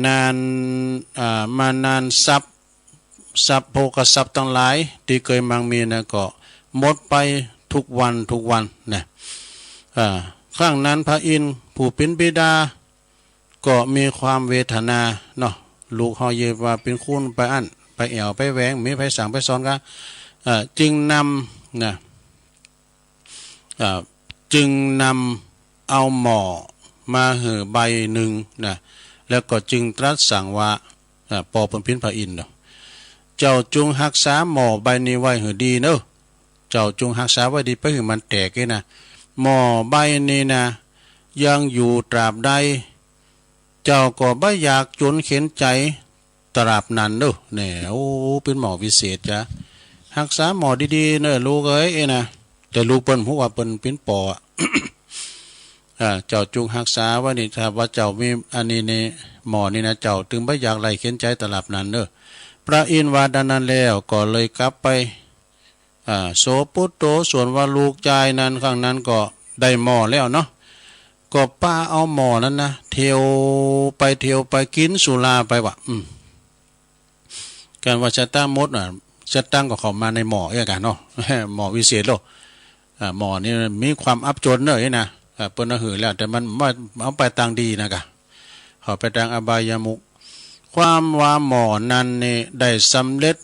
C: นานมานานทรัพย์โภคทรัพย์ทั้งหลายที่เคยมั่งมีนะก็หมดไปทุกวันนะครั้งนั้นพระอินทร์ผู้เป็นบิดาก็มีความเวทนาเนาะลูกเขาเยว่าเป็นคุณไปอั้นไปแอวไปแหวงมีไปสั่งไปซ้อนกันจึงนำนะจึงนำเอาหม้อมาหือใบหนึ่งนะแล้วก็จึงตรัสสั่งว่าปอเป็นพินพระอินทร์เจ้าจงรักษาหม้อใบนี้ไว้หือดีเนอะเจ้าจงรักษาไว้ดีไปหือมันแตกนะหม้อใบนี้นะยังอยู่ตราบใดเจ้าก็บ่อยากจนเข็นใจตราบนั้นเนอะเนี่ยเป็นหม้อวิเศษจ้ะรักษาหม้อดีๆเนอะลูกเอ้ยนะแต่ลูกเปิ้นหัวเปิ้นเป็นปอเจ้าจงรักษาว่านี่ถ้าว่าเจ้ามีอันนี้ในหม้อนี่นะเจ้าถึงบ่อยากไหลเข็นใจตราบนั้นเนอะพระอินทร์ว่าดังนั้นแล้วก็เลยกลับไปโสปุตโตส่วนว่าลูกชายนั้นข้างนั้นก็ได้หม้อแล้วเนาะก็ป้าเอาหม้อนั้นนะเที่ยวไปกินสุราไปวะการว่าชะตามดจะตั้งก็เข้ามาในหม้อเองกันเนาะหม้อวิเศษโลหม้อนี่มีความอับจนเนอะนะเปิ้นหือแล้วแต่มันเอาไปทางดีนะกะเขาไปทางอบายมุขความว่าหม้อนั้นนี่ได้สำเร็จ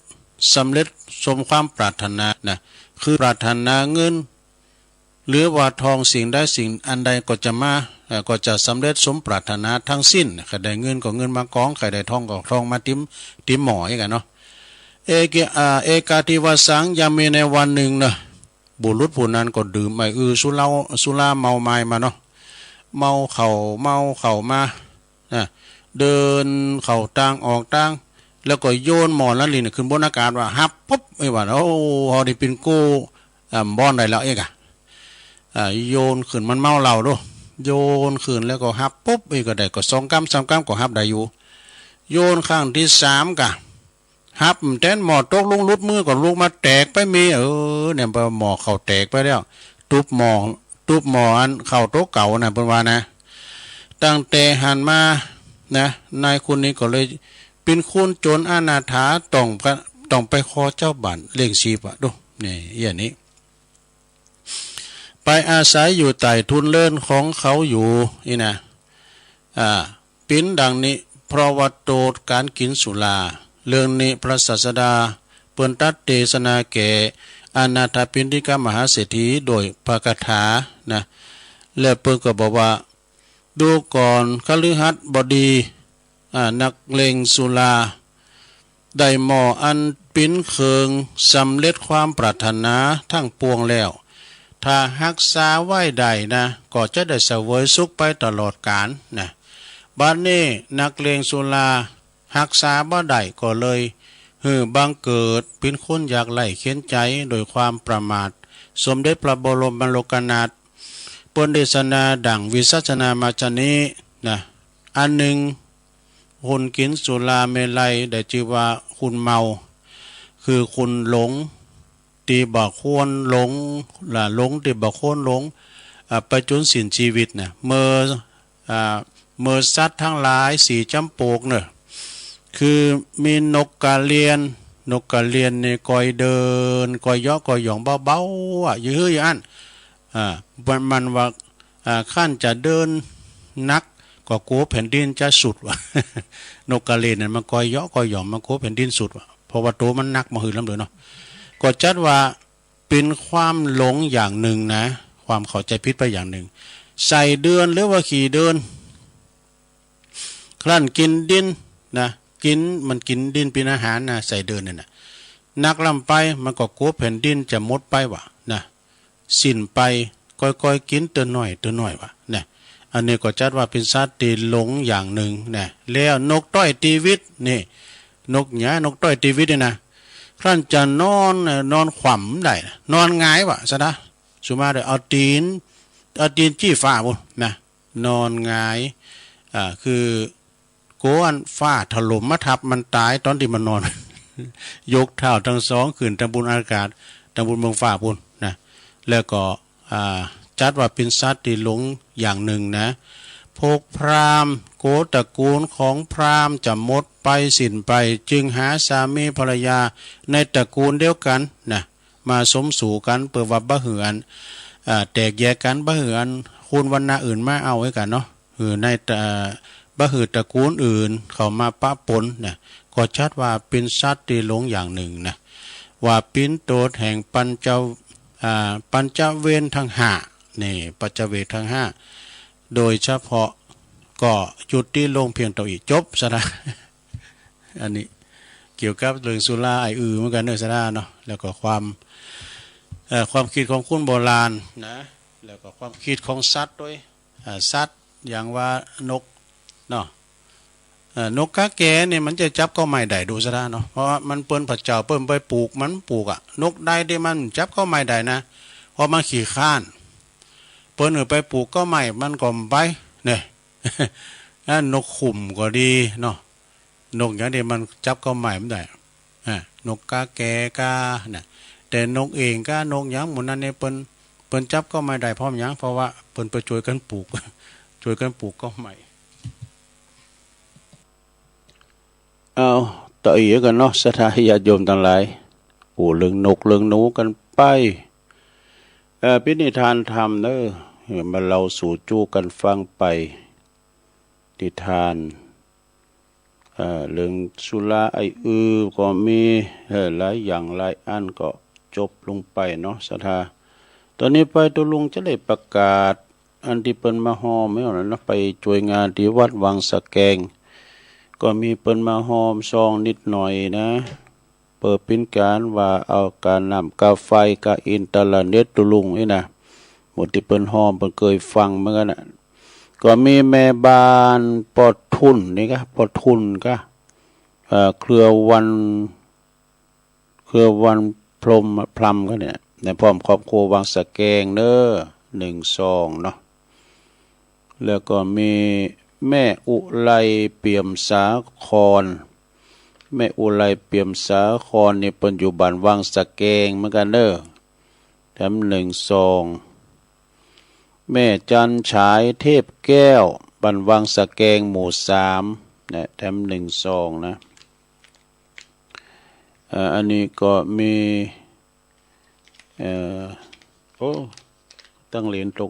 C: สมความปรารถนานะคือปรารถนาเงินหรือว่าทองสิ่งใดสิ่งอันใดก็จะสำเร็จสมปรารถนาทั้งสิ้นใครได้เงินก็เงินมากองใครได้ทองก็ทองมาติ้มหม้ออย่างกันเนาะเอกาทิวสังยามมีในวันหนึ่งนะ บุรุษผู้นั้นก็ดื่มไอ้สุราเมาไม้มาเนาะเมาเข่ามาเดินเข่าต่างออกต่างแล้วก็โยนหมอนแล้วลินขึ้นบนอากาศว่าฮับปุ๊บไอ้ว่าโอ้พอได้เป็นกูบ้อนได้แล้วเอกโยนขึ้นมันเมาเหล้าด้วยโยนขึ้นแล้วก็ฮับปุ๊บไอ้ก็ได้ก็2 กำ 3 กำก็ฮับได้อยู่โยนข้างที่3กะฮับแทนหมอตกลงลุดมือก็ลูกมาแตกไปมีเนี่ยหมอเข่าแตกไปแล้วตุบหมออันเข่าโต๊ะเก่านะเพิ่นว่านะตั้งแต่หันมานะนายคุณนี้ก็เลยเป็นคุณโจรอนาถาต้องไปขอเจ้าบ้านเลี้ยงชีพดูนี่อย่างนี้ไปอาศัยอยู่ใต้ทุนเลื่อนของเขาอยู่นี่นะปิ้นดังนี้เพราะว่าโตดการกินสุราเรื่องนี้พระศาสดาเปิ้นตัดเทศนาแก่อนาถปิณฑิกมหาเศรษฐีโดยพระคาถานะและเปิ้นก็บอกว่าดูก่อนคฤหัสบดีนักเลงสุราได้หมออันปิ้นเคืองสำเร็จความปรารถนาทั้งปวงแล้วถ้ารักษาไว้ใดนะก็จะได้เสวยสุขไปตลอดกาลนะบัดนี้นักเลงสุรารักษาบ่ได้ก็เลยบังเกิดเป็นคนอยากไล่เข็นใจโดยความประมาทสมเด็จพระบรมโลกนาถเปิ้นเทศนาดังวิสัชนามาจนี้นะอันหนึ่งคนกินสุราเมลัยได้ชื่อว่าคุณเมาคือคุณหลงตีบ่ควรหลงหลงตีบ่ควรหลงไปจนสิ้นชีวิตนะเมื่อสัตว์ทั้งหลาย4 จำปกเนี่ยคือมีนกกาเลียนเนี่ยคอยเดินคอยย่อคอยหย่องเบาๆยื้ออย่างนั้นมันว่าขั้นจะเดินนักก็กลัวแผ่นดินจะสุดว่ะ นกกาเลียนเนี่ยมันคอยย่อคอยหย่องมันกลัวแผ่นดินสุดว่ะเพราะว่าตัวมันนักมาหือล้ำเลยเนาะก็จัดว่าเป็นความหลงอย่างหนึ่งนะความเข้าใจผิดไปอย่างหนึ่งใส่เดือนหรือว่าขี่เดินคลั่นกินดินนะมันกินดินเป็นอาหารนะใส่เดินเนี่ยนะนักลำไปมันก็กลัวแผ่นดินจะหมดไปว่ะนะสิ้นไปค่อยๆกินเตือนหน่อยว่ะนะอันนี้ก็จัดว่าเป็นสัตว์ที่หลงอย่างหนึ่งนะแล้วนกต้อยตีวิตนี่นกต้อยตีวิตเนี่ยนะครั้นจะนอนขวำได้นอนหงายวะซะนะสุมาเดี๋ยวเอาตีนจี้ฟ้าบุญนะนอนหงายคือโกนฟ้าถล่มมาทับมันตายตอนที่มันนอน ยกเท้าทั้งสองขึ้นตะบุญอากาศตะบุญเมืองฟ้าบุญนะแล้วก็จัดว่าเป็นสัตว์ที่หลงอย่างหนึ่งนะพวกพราหมณ์โกตระกูลของพราหมณ์จะหมดไปสิ้นไปจึงหาสามีภรรยาในตระกูลเดียวกันนะมาสมสู่กันเพื่อว่าบ่เหือนแตกแยกกันบ่เหือนคุณวรรณะอื่นมาเอาไว้กันเนาะในบ่หือตระกูลอื่นเข้ามาปะปนนะก็ชัดว่าเป็นสัตว์ที่หลงอย่างหนึ่งนะว่าปิ้นโตแห่งปัญจเวรทั้ง5นี่ปัญจเวรทั้ง5โดยเฉพาะก็จุดที่ลงเพียงตัวอีกจบซะนะอันนี้เกี่ยวกับเรื่องสุราเหมือนกันเนื้อสาเนาะแล้วก็ความคิดของคนโบราณนะแล้วก็ความคิดของสัตว์ด้วยสัตว์อย่างว่านกเนาะนกกาแก่เนี่ยมันจะจับเข้าไม้ได้ดูซะนะเนาะเพราะว่ามันเปิ้นพระเจ้าเปิ้นไปปลูกมันปลูกนกได้ที่มันจับเข้าไม้ได้นะเพราะมันขี้ข้านเปิ้นไปปลูกก็ไม้มันก็ไปเนี่ยนกขุ่มก็ดีเนาะนกอย่างนี้มันจับเข้าไม้ไม่ได้นกกาแก่กาเนี่ยแต่นกเองกานกอย่างหมู่นั้นเนี่ยเปิ้นจับเข้าไม้ได้พร้อมอย่างเพราะว่าเปิ้นไปช่วยกันปลูกก็ไม้
B: เอาต่ออีกกันเนาะสถาญาติโยมทั้งหลายเรื่องนกเรื่องหนูกันไปพินิธานธรรมเนอะมาเราสู่จู้กันฟังไปนิทานเรื่องสุราก็มีหลายอย่างหลายอันก็จบลงไปเนาะสถาตอนนี้ไปตัวลุงจะได้ประกาศอันที่เปิ้นมาฮอมไม่เอานะไปช่วยงานที่วัดวังสะแกงก็มีเปิ้นมาหอมซองนิดหน่อยนะ เปิดเป็นการว่าเอาการนำกาไฟกาอินเทอร์เน็ตตุลุงนี่นะหมดที่เปิ้นห้อมเปิ้นเคยฟังเหมือนกันน่ะก็มีแม่บ้านปอทุนนี่ก็ปอทุนก็เครือวันพรหมพรำก็เนี่ยในพร้อมครอบครัววังสะแกงเด้อ1 2เนาะแล้วก็มีแม่อุไลเปี่ยมสาครแม่อุไลเปี่ยมสาครนี่เป็นอยู่บ้านวังสะแกงเหมือนกันเด้อแถม1 2แม่จันฉายเทพแก้วบ้านวังสะแกงหมู่3เนี่ยแถม1 2นะอันนี้ก็มีตั้งเหรียญตก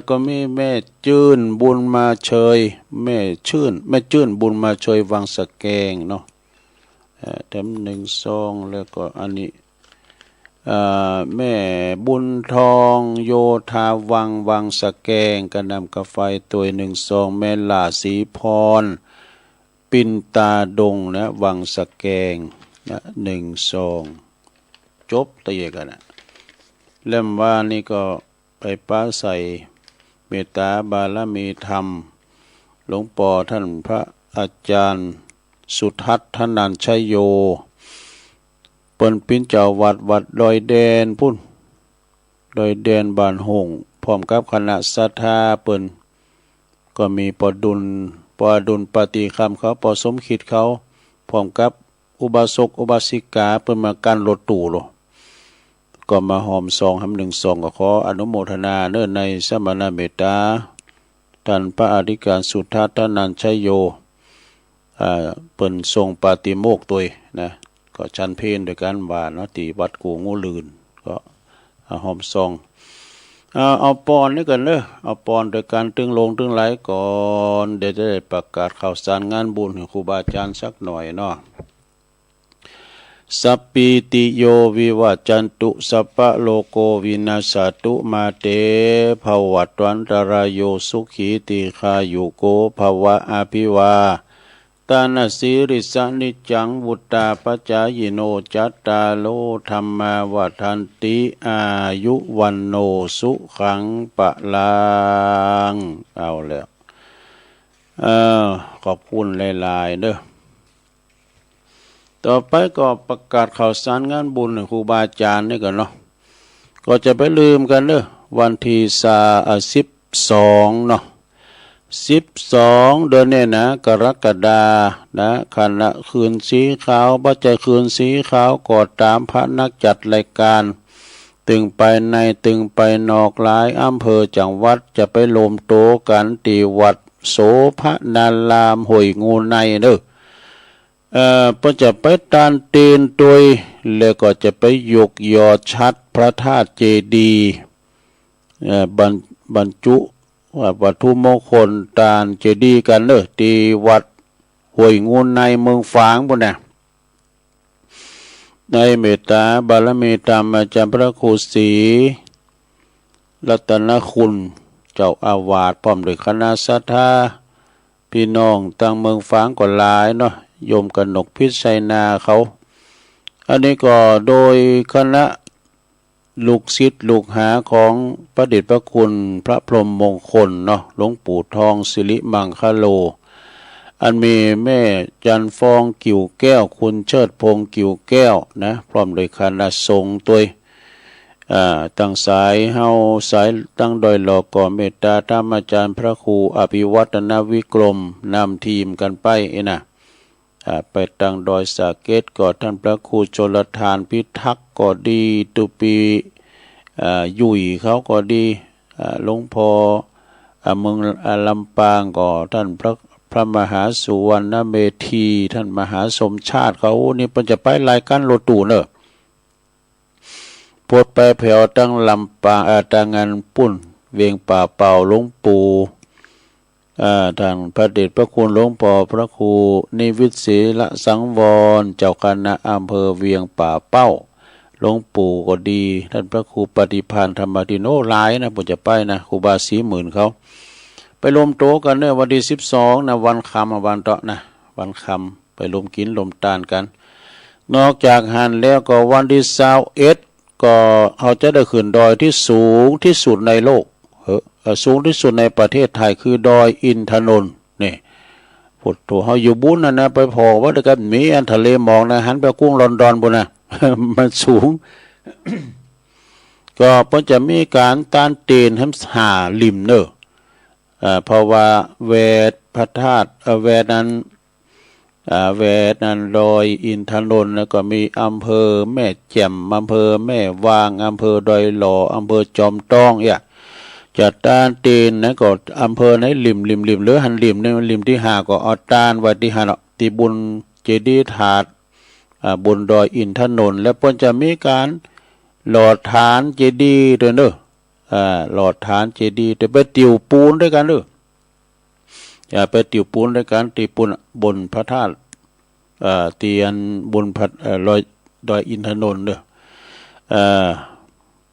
B: ก็มีแม่จื้นบุญมาเชยแม่จื้นบุญมาเชยวังสะแกงเนาะแถม1 2แล้วก็อันนี้แม่บุญทองโยธาวังสะแกงกระนำกาไฟตัว1 2แม่ลาศรีพรปินตาดงนะวังสะแกงนะ1 2จบตะเยกันนะเล่มว่านี่ก็ไปป้าใส่เมตตาบารมีธรรมหลวงปู่ท่านพระอาจารย์สุทัศน์ธนัญชัยโยเปิ้นปิ้นเจ้าวัดดอยแดนพุ่นดอยแดนบ้านหงพร้อมกับคณะศรัทธาเปิ้นก็มีปอดุลปฏิคำเขาปอสมคิดเขาพร้อมกับอุบาสกอุบาสิกาเปิ้นมากันรถตู้โลก็มาหอม2 1 2ก็ขออนุโมทนาเนื่องในสมณเมตตาท่านพระอธิการสุทัศน์ธนัญชัยโยเปิ้นทรงปาติโมกข์ตัวนะก็ชันเพลด้วยกันว่าเนาะที่วัดกูงูลืนก็หอมเอาปอนนี่กันเด้อเอาปอนโดยการตึงลงตึงไหลก่อนเดี๋ยวจะได้ประกาศข่าวสารงานบุญให้ครูบาอาจารย์สักหน่อยเนาะสัพพิติโยวิวัจจันตุสัพพะโลโกวินาศตุมาเตภวัตวันตรายโยสุขีติคายุโกภวะอภิวาตานาสิริสนิจังวุตตาปัจจายโนจัตตาโลธรรมาวัฏันติอายุวันโนสุขังปะลังเอาแล้วขอบคุณหลายๆเด้อต่อไปก็ประกาศข่าวสารงานบุญครูบาอาจารย์นี่กันเนาะก็จะไปลืมกันเด้อวันที่12เนาะ12เดือนนี้นะกรกฎานะคณะคืนสีขาวปัจจัยคืนสีขาวก็ตามพระนักจัดรายการตึงไปในตึงไปนอกหลายอำเภอจังหวัดจะไปรวมโตกันที่วัดโสภณารามห้วยงูในเด้อก็จะไปตานเตีนตัวยแล้วก็จะไปยกยอชัดพระธาตุเจดีย์บรรจุวัตถุมงคลตานเจดีย์กันเด้อที่วัดห้วยงูในเมืองฝางพุ่นน่ะในเมตตาบารมีธรรมอาจารย์พระครูศรีรัตนคุณเจ้าอาวาสพร้อมด้วยคณะศรัทธาพี่น้องตั้งเมืองฝางก็หลายเนาะโยมกนกพิชัยนาเขาอันนี้ก็โดยคณะลูกศิษย์ลูกหาของพระเดชพระคุณพระพรหมมงคลเนาะหลวงปู่ทองสิริมังคโลอันมีแม่จันฟองกิ่วแก้วคุณเชิดพงษ์กิ่วแก้วนะพร้อมโดยคณะสงฆ์ตัวตั้งสายเฮาสายตั้งโดยหลอกก่อเมตตาธรรมอาจารย์พระครูอภิวัฒนวิกรมนำทีมกันไปนะไปตั้งดอยสาเกตก็ท่านพระครูชลทานพิทักษ์ก็ดีตุปียุ่ยเขาก็ดีหลวงพ่อเมืองลำปางก็ท่านพระมหาสุวรรณเมธีท่านมหาสมชาติเขานี่เป็นจะไปรายการรถตู้เนอะพดไปแผ่วตั้งลำปางตั้งงานปุ่นเวียงป่าเป่าหลวงปู่ทางพระเดชพระคุณหลวงพ่อพระครูนิวิตศรีละสังวรเจ้าคณะอำเภอเวียงป่าเป้าหลวงปู่ก็ดีท่านพระครูปฏิภาณธรรมติโนหลายนะผมจะไปนะครูบาศรีหมื่นเขาไปรวมโตกันเนี่ยวันที่12นะวันคำวันเตาะนะวันคำไปรวมกินรวมตานกัน นอกจากหันแล้วก็วันที่21ก็เขาจะได้ขึ้นดอยที่สูงที่สุดในโลกสูงที่สุดในประเทศไทยคือดอยอินทนนท์นี่พุทโธเฮาอยู่บุญนะไปพอว่าได้กันมีอันทะเลหมอกนะหันไปกุ้งลอนดอนบุญนะ มันสูง ก็เพิ่นจะมีการต้านเตนให้หาริมเนอะเพราะว่าแวดพระธาตุแวดนั้นแวดนั้นดอยอินทนนท์แล้วก็มีอำเภอแม่แจ่มอำเภอแม่วางอำเภอดอยหล่ออำเภอจอมต้องเนี่ยจะต้านเตนนะก็อำเภอไหนริมหรือหันริมในริมที่หาก็เอาต้านไว้ที่หันที่บุญเจดีย์ถาดบนดอยอินทนนท์แล้วเพิ่นจะมีการหลอดฐานเจดีย์ด้วยเด้อหลอดฐานเจดีย์แต่ไปติวปูนด้วยกันเด้ออย่าไปติวปูนด้วยกันติวปูนบนพระธาตุเตียนบนพระดอยอินทนนท์เด้อ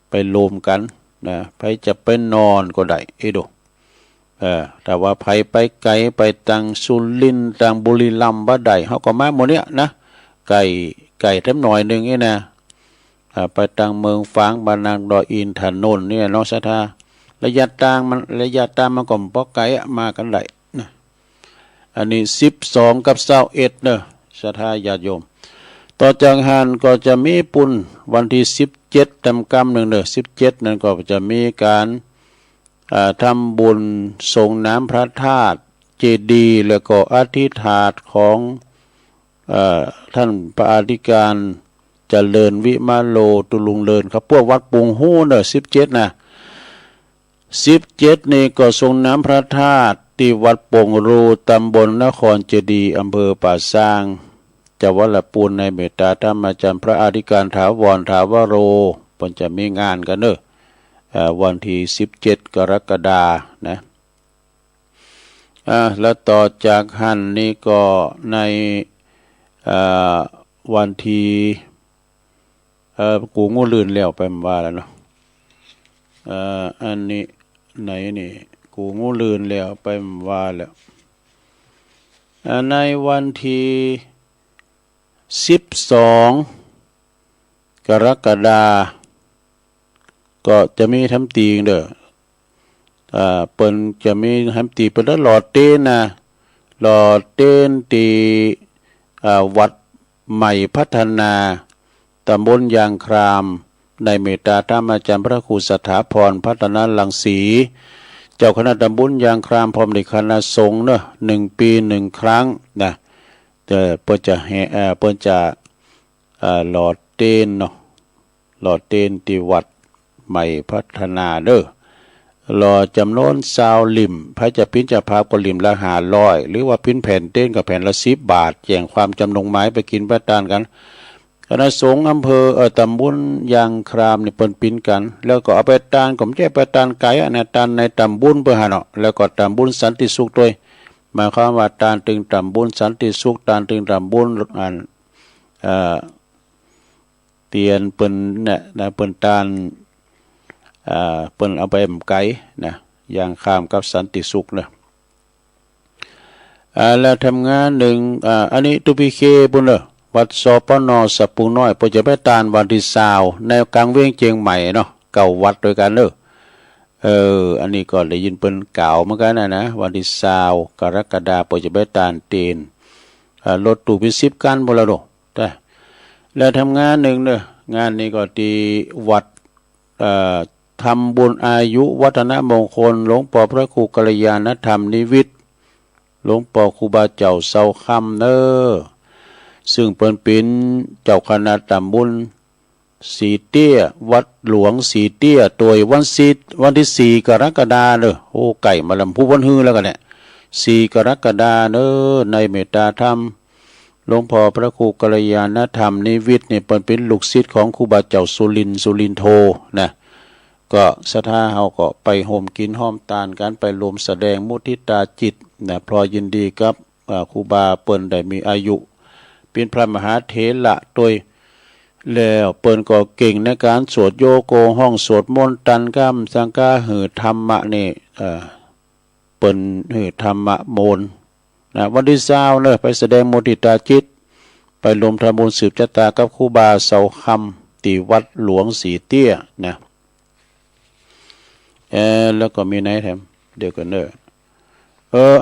B: ไปรวมกันนะไผจะไปนอนก็ได้ดูแต่ว่าไผไปไกลไปตังสุรินทร์ตังบุรีรัมย์บ่ได้เฮาก็มาหมดเนี้ยนะไก่แถมหน่อยนึงนี่นะไปตังเมืองฝางบานางดอยอินทนนท์เนี่ยเนาะศรัทธาระยะทางมันก็บ่ไกลมากันได้นะอันนี้12กับ21เด้อศรัทธาญาติโยมต่อจากนั้นก็จะมีปุณวันที่17ตำกำ1เด้อ17นั้นก็จะมีการทำบุญส่งน้ำพระธาตุเจดีย์แล้วก็อธิษฐานของท่านพระอธิการเจริญวิมาโลตุลุงเลินครับพวกวัดปุงหู้เด้อ17นะ17นี่ก็ส่งน้ำพระธาตุที่วัดปงรูตำบลนครเจดีย์อำเภอป่าซางจังหวัดลำพูนในเมตตาธรรมอาจารย์พระอธิการถาวรถาวโรเพิ่นจะมีงานกันเด้อวันที่17กรกฎานะแล้วต่อจากหันนี้ก็ในวันที่กูงูลื่นแล้วไปว่าแล้วเนาะอันนี้ไหนนี่กูงูลื่นแล้วไปว่าแล้วในวันที่12กรกฎาก็จะมีทำตีเด้อเปิ้นจะมีทำตีเปิ้นหลอดเต้นนะหลอดเต้นตีวัดใหม่พัฒนาตำบลยางครามในเมตตาธรรมอาจารย์พระครูสถาพรพัฒนาลังสีเจ้าคณะตำบลยางครามพร้อมด้วยคณะสงฆ์เนาะ1 ปี1 ครั้งนะเปิ้นจะเปิ้นจะหลอดเต้นเนาะหลอดเต้นที่วัดใหม่พัฒนาเด้อรอจำนวน20ลิ่มพระจะพิ้นจะพาก็ลิ่มละ500หรือว่าพิ้นแผ่นเต้นกับแผ่นละ10 บาทแจ้งความจำนงไม้ไปกินประทานกันคณะสงฆ์อำเภอตำบลยางครามนี่เปิ้นปิ้นกันแล้วก็เอาไปทานก็ไม่ใช่ไปทานไก่อันนั้นทานในตำบลเพิ่นหาเนาะแล้วก็ตำบลสันติสุขด้วยหมายความว่าทานถึงตำบลสันติสุขทานถึงตำบลอันเตียนเปิ้นเนี่ยนะเปิ้นทานเปิ้นเอาไปไก่นะอย่างข้ามกับสันติสุขนะแล้วทำงานหนึ่งอันนี้ตุพิเคปุ่นเด้อวัดสปนสปุงน้อยเพิ่นจะไปตานวันที่20ในกลางเวียงเชียงใหม่เนาะเก่าวัดด้วยกันเด้ออันนี้ก็ได้ยินเปิ้นกล่าวเหมือนกันนะวันที่20กรกฎาคมเพิ่นจะไปตานเตนรถตู้พิ10คันบ่ล่ะโดแต่แล้วทำงานหนึ่งเด้องานนี้ก็ที่วัดทำบุญอายุวัฒนมงคลหลวงพ่อพระครูกัลยาณธรรมนิวิตหลวงพ่อครูบาเจ้าเสาค่ำเนอซึ่งเป็นเจ้าคณะตำบลสีเตี้ยวัดหลวงสีเตี้ยตัววันที่4กรกฎาคมเนอโอ้ไก่มาลำพูวันฮือแล้วกันเนี่ย4กรกฎาคมเนอในเมตตาธรรมหลวงพ่อพระครูกัลยาณธรรมนิวิตเนี่ยเป็นลูกศิษย์ของครูบาเจ้าสุรินโทนะก็ศรัทธาเฮาก็ไปโฮมกินห้อมตานกันไปรวมแสดงมุทิตาจิตนะพลอยยินดีกับครูบาเปิ้นได้มีอายุเป็นพระมหาเถระโดยแล้วเปิ้นก็เก่งในการสวดโยโกห้องสวดมนต์ตันกัมสังฆาหือธรรมะนี่เปิ้นหือธรรมะโมนนะวันที่20เด้อไปแสดงมุทิตาจิต ไปรวมทำบุญสืบชะตากับครูบาเสาคำตีวัดหลวงสีเตี้ยนะแล้วก็มีไหนแถมเดี๋ยวกันเด้อ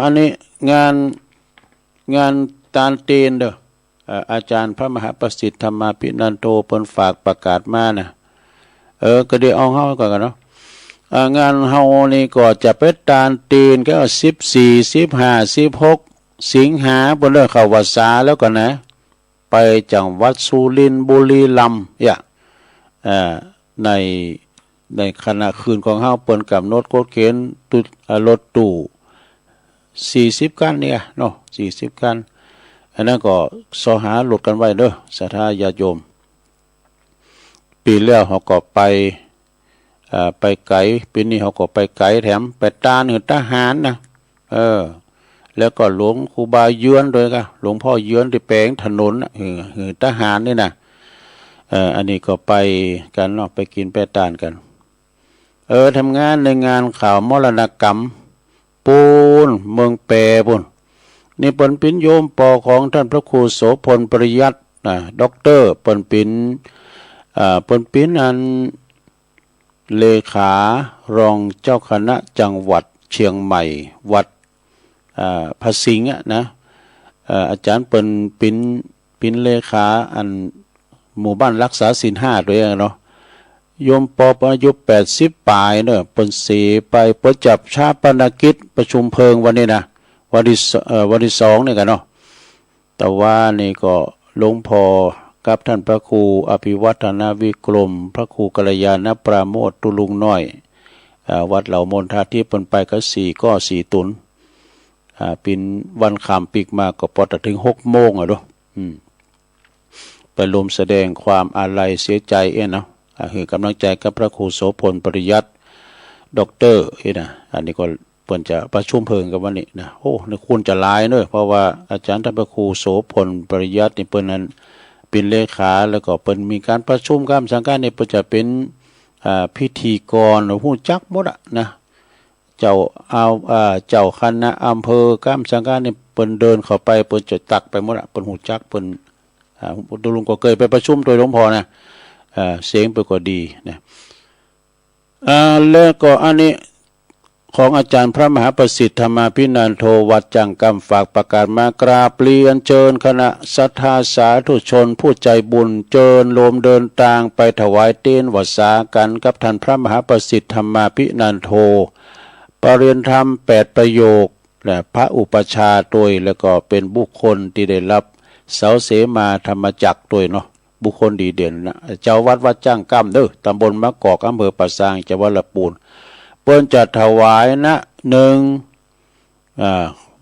B: อันนี้งานตานเตนเด้ออาจารย์พระมหาประสิทธิ์ธรรมาภินันโทเปิ้นฝากประกาศมานะก็เดี๋ยวเอาเฮาก่อนกันเนาะงานเฮานี่ก็จะเป็นตานเตนก็14 15 16สิงหาบนเรื่องเข้าวัดสาแล้วก็นะไปจังหวัดสุรินทร์บุรีรัมย์ในขณะคืนของเฮาเปิ้นกำหนดกฎเกณฑ์รถตู้40 คันเนี่ยเนาะ40 คันอันนั้นก็สอหาหลุดกันไว้เด้อศรัทธาญาติโยมปีแล้วเฮาก็ไปไกลปีนี้เฮาก็ไปไกลแถมไปตาเหนือทหารนะแล้วก็หลวงครูบาเยือนด้วยก็หลวงพ่อเยือนที่แปลงถนนทหารนี่นะอันนี้ก็ไปกันเนาะไปกินไปตานกันทำงานในงานข่าวมรณกรรมปูนเมืองแปรปุ่นนี่เปิ้นเป็นโยมปอของท่านพระครูโสพลปริยัติด็อกเตอร์เปิ้นเป็นอันเลขารองเจ้าคณะจังหวัดเชียงใหม่วัดภาสิงห์นะอาจารย์เปิ้นเป็นเลขาอันหมู่บ้านรักษาศีล5ด้วยเนาะโยมปออายุ80ปลายเนอะเปิ้นเสียไปเปิ้นจับชาปนกิจประชุมเพลิงวันนี้นะวันที่2นี่กันเนาะแต่ว่านี่ก็หลวงพ่อกับท่านพระครูอภิวัฒนาวิกรมพระครูกัลยาณปราโมทตุลุงน้อยวัดเหล่ามนทาที่เปิ้นไปก็4ตุนเป็นวันข้ามปีกมาก็พอถึง6 โมงอ่ะเนาะไปรวมแสดงความอาลัยเสียใจเนาะคือกำลังใจกับพระครูโสพลปริยัติด็อกเตอร์นะอันนี้ก็เปิ้นจะประชุมเพลิงกันวันนี้นะโอ้นี่คุณจะลายเนอะเพราะว่าอาจารย์ท่านพระครูโสพลปริยัตินี่เปิ้นนั้นเป็นเลขาแล้วก็เปิ้นมีการประชุมการสังกัดนี่เปิ้นจะเป็นพิธีกรฮู้จักหมดนะเจ้าคณะอำเภอก้ามสังกัดนี่เปิ้นเดินเข้าไปเปิ้นจะตักไปหมดเปิ้นฮู้จักเปิ้นลุงก็เคยไปประชุมโดยหลวงพ่อนะเสียงเปิ้นก็ดีนะแล้วก็อันนี้ของอาจารย์พระมหาประสิทธิ์ธรรมาภินันโทวัดจังกำฝากประกาศมากราบเรียนเชิญคณะศรัทธาสาธุชนผู้ใจบุญเจิญโลมเดินทางไปถวายเต้นวัดสากันกับท่านพระมหาประสิทธิ์ธรรมาภินันโทปรริยนธรรม8 ประโยคและพระอุปชาโดยแล้วก็เป็นบุคคลที่ได้รับเสาเสมาธรรมจักรโดยเนาะบุคคลดีเด่นนะเจ้าวัดจ้างกำเด้อตำบลมะกอกอำเภอปะซางจังหวัดลำพูนเปิ้นจะถวายนะ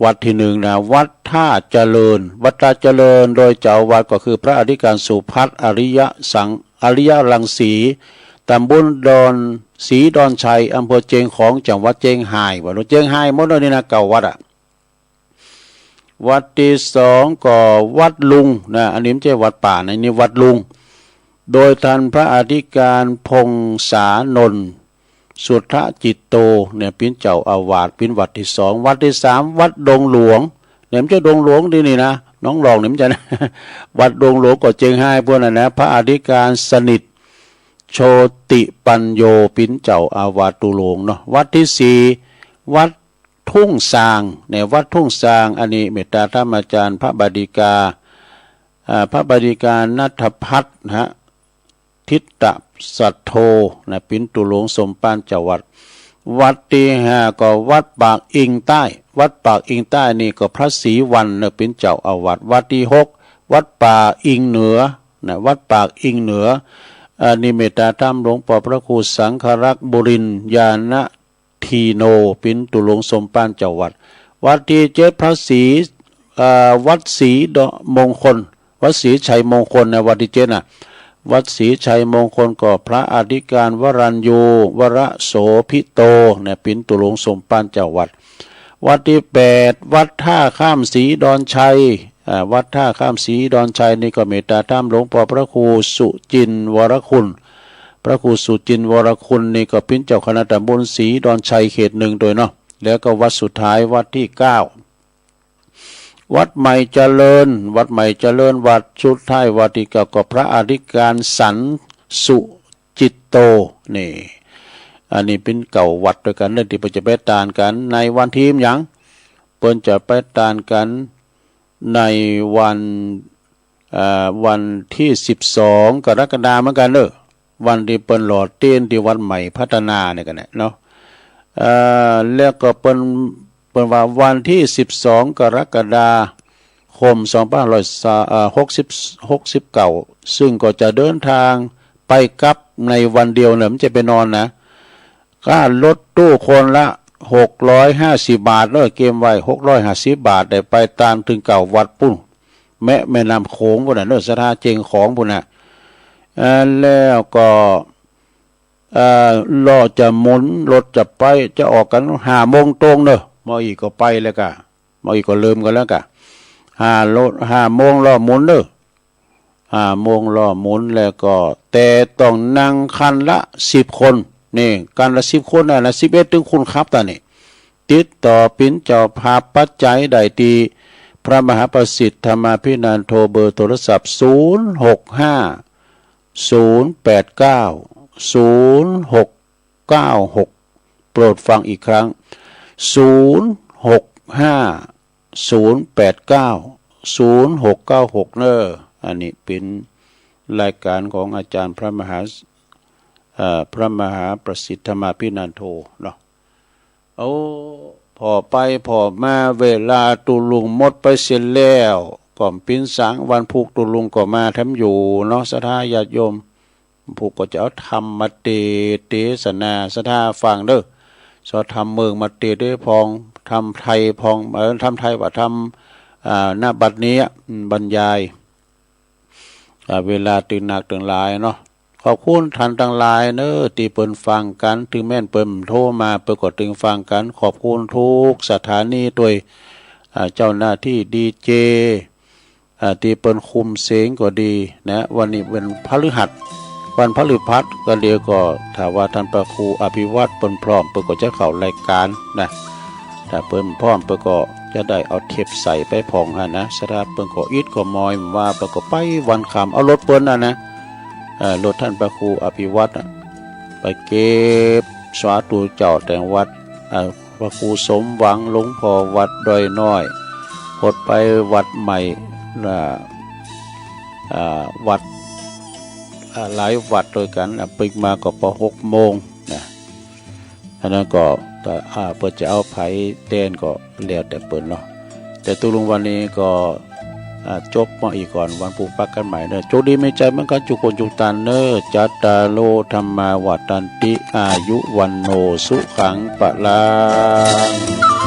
B: วัดที่1นะวัดท่าเจริญวัดท่าเจริญโดยเจ้าวัดก็คือพระอธิการสุพัฒน์อริยรังสีตำบลดอนศรีดอนชัยอำเภอเจียงของจังหวัดเจียงไฮ้ว่าเจียงไฮ้หมดเลยนี่นะเก่าวัดวัดที่2ก็วัดลุงนะอันนี้ไม่ใช่วัดป่านะนี่วัดลุงโดยท่านพระอธิการพงษานนท์สุทธจิตโตเนี่ยเป็นเจ้าอาวาสเป็นวัดที่2วัดที่3วัดดงหลวงเนี่ยมันจะดงหลวงที่นี่นะน้องรองเนี่ยมันจะนะวัดดงหลวงก็เจียงไฮ้พวกนั้นนะพระอธิการสนิทโชติปัญโยปินเจ้าอาวาสตุโลงเนาะวัดที่4วัดทุ่งซางเนี่ยวัดทุ่งซางอันนี้เมตตาธรรมอาจารย์พระบดิกาณัฐพัฒน์นะทิตตสัทโธนะปินตุหลวงสมปานจังหวัดที่5ก็วัดปากอิงใต้วัดปากอิงใต้นี่ก็พระศรีวันนะเป็นเจ้าอาวาสวัดที่6วัดป่าอิงเหนือนะวัดปากอิงเหนือนิเมตตาธรรมหลวงพ่อพระครูสังฆรักษ์บุรินทร์ญาณทีโนปินตุหลวงสมปานจังหวัดที่7พระศรีวัดศรีมงคลวัดศรีชัยมงคลนะวัดที่7น่ะวัดศรีชัยมงคลก็พระอธิการวรัญโยวรโสภิโตเนี่ยปินตุหลวงสมปานจังหวัดที่8วัดท่าข้ามศรีดอนชัยวัดท่าข้ามศรีดอนชัยนี่ก็เมตตาธรรมหลวงพ่อพระครูสุจินวรคุณพระครูสุจินวรคุณนี่ก็เป็นเจ้าคณะตำบลศรีดอนชัยเขต1โดยเนาะแล้วก็วัดสุดท้ายวัดที่9 วัดใหม่เจริญวัดใหม่เจริญวัดสุดท้ายวัดที่เก่าก็พระอธิการสันสุจิตโตนี่อันนี้เป็นเก่าวัดด้วยกันเรื่องที่เปิ้นจะไปตานกันในวันทีมหยังเปิ้นจะไปตานกันในวันที่12กรกฎาคมเหมือนกันเด้อวันที่เปิ้นหล่อเตียนที่วัดใหม่พัฒนาเนี่ยกันเนาะแล้วก็เปิ้นว่าวันที่12กรกฎาคม2569ซึ่งก็จะเดินทางไปกลับในวันเดียวเนี่ยมันจะไปนอนนะค่ารถตู้คนละ650 บาทเนาะเกมไว้650 บาทได้ไปตามถึงเก่าวัดปุ้นแม่น้ำโขงพุ่นน่ะเนาะสถานเจงของพุ่นน่ะแล้วก็รอจะหมุนรถจะไปจะออกกัน5 โมงตรงเนอะมออีกก็ไปแล้วกะมออีกก็เริ่มกันแล้วกะ5 โมงรอหมุนเนอะ5 โมงรอหมุนแล้วก็แต่ต้องนั่งคันละ10 คนนี่กันละ10 คนน่ะ11ถึงคุณครับตานี่ติดต่อปิ้นเจ้าภาพปัจจัยได้ที่พระมหาประสิทธิ์ธรรมาภินันโทเบอร์โทรศัพท์065 089 0696โปรดฟังอีกครั้ง065 089 0696เนอะอันนี้เป็นรายการของอาจารย์พระมหาประสิทธิ์ธรรมาภินันโทเนาะเอาพอไปพอมาเวลาตุลุงหมดไปเสียแล้วก่อมปิ้นสังวันผูกตุลุงก็มาทำอยู่เนาะศรัทธาญาติโยมผูกก็จะเอาธรรมมาเตศนาศรัทธาฟังเด้อสอทำเมืองมาเตได้พองทำไทยพองทำไทยว่าทำหน้าบัดนี้บรรยายเวลาตื่นหนักตื่นหลายเนาะขอบคุณท่านทั้งหลายเนอะที่เปิ่นฟังกันถึงแม่นเปิ่นโทรมาเปิ่นก็ถึงฟังกันขอบคุณทุกสถานีโดยเจ้าหน้าที่ดีเจที่เปิ่นคุมเสียงก็ดีนะวันนี้เป็นพฤหัสวันพฤหัสก็เดียวก็ถ้าว่าท่านพระครูอภิวัตรเปิ่นพร้อมเปิ่นก็จะเข้ารายการนะถ้าเปิ่นพร้อมเปิ่นก็จะได้เอาเทปใส่ไปพองนะสถาเปิ่นก็อิดก็มอยว่าเปิ่นก็ไปวันคำเอารถเปิ่นนะรถท่านพระครูอภิวัตรไปเก็บสาธุเจ้าแต่งวัดพระครูสมหวังหลวงพ่อวัดดอยน้อยพดไปวัดใหม่วัดหลายวัดโดยกันปิกมาก็พอ6 โมงนะอันนั้นก็เปิดจะเอาไผ่เต้นก็เลี้ยวแต่เปิดเนาะแต่ตุลุงวันนี้ก็จบมาอีกก่อนวันปูปักกันใหม่เนอะโชคดีไม่ใจมันกันจุคนจุตันเนอจัตตาโลธรรมาวัตันติอายุวันโนสุขังปะลัง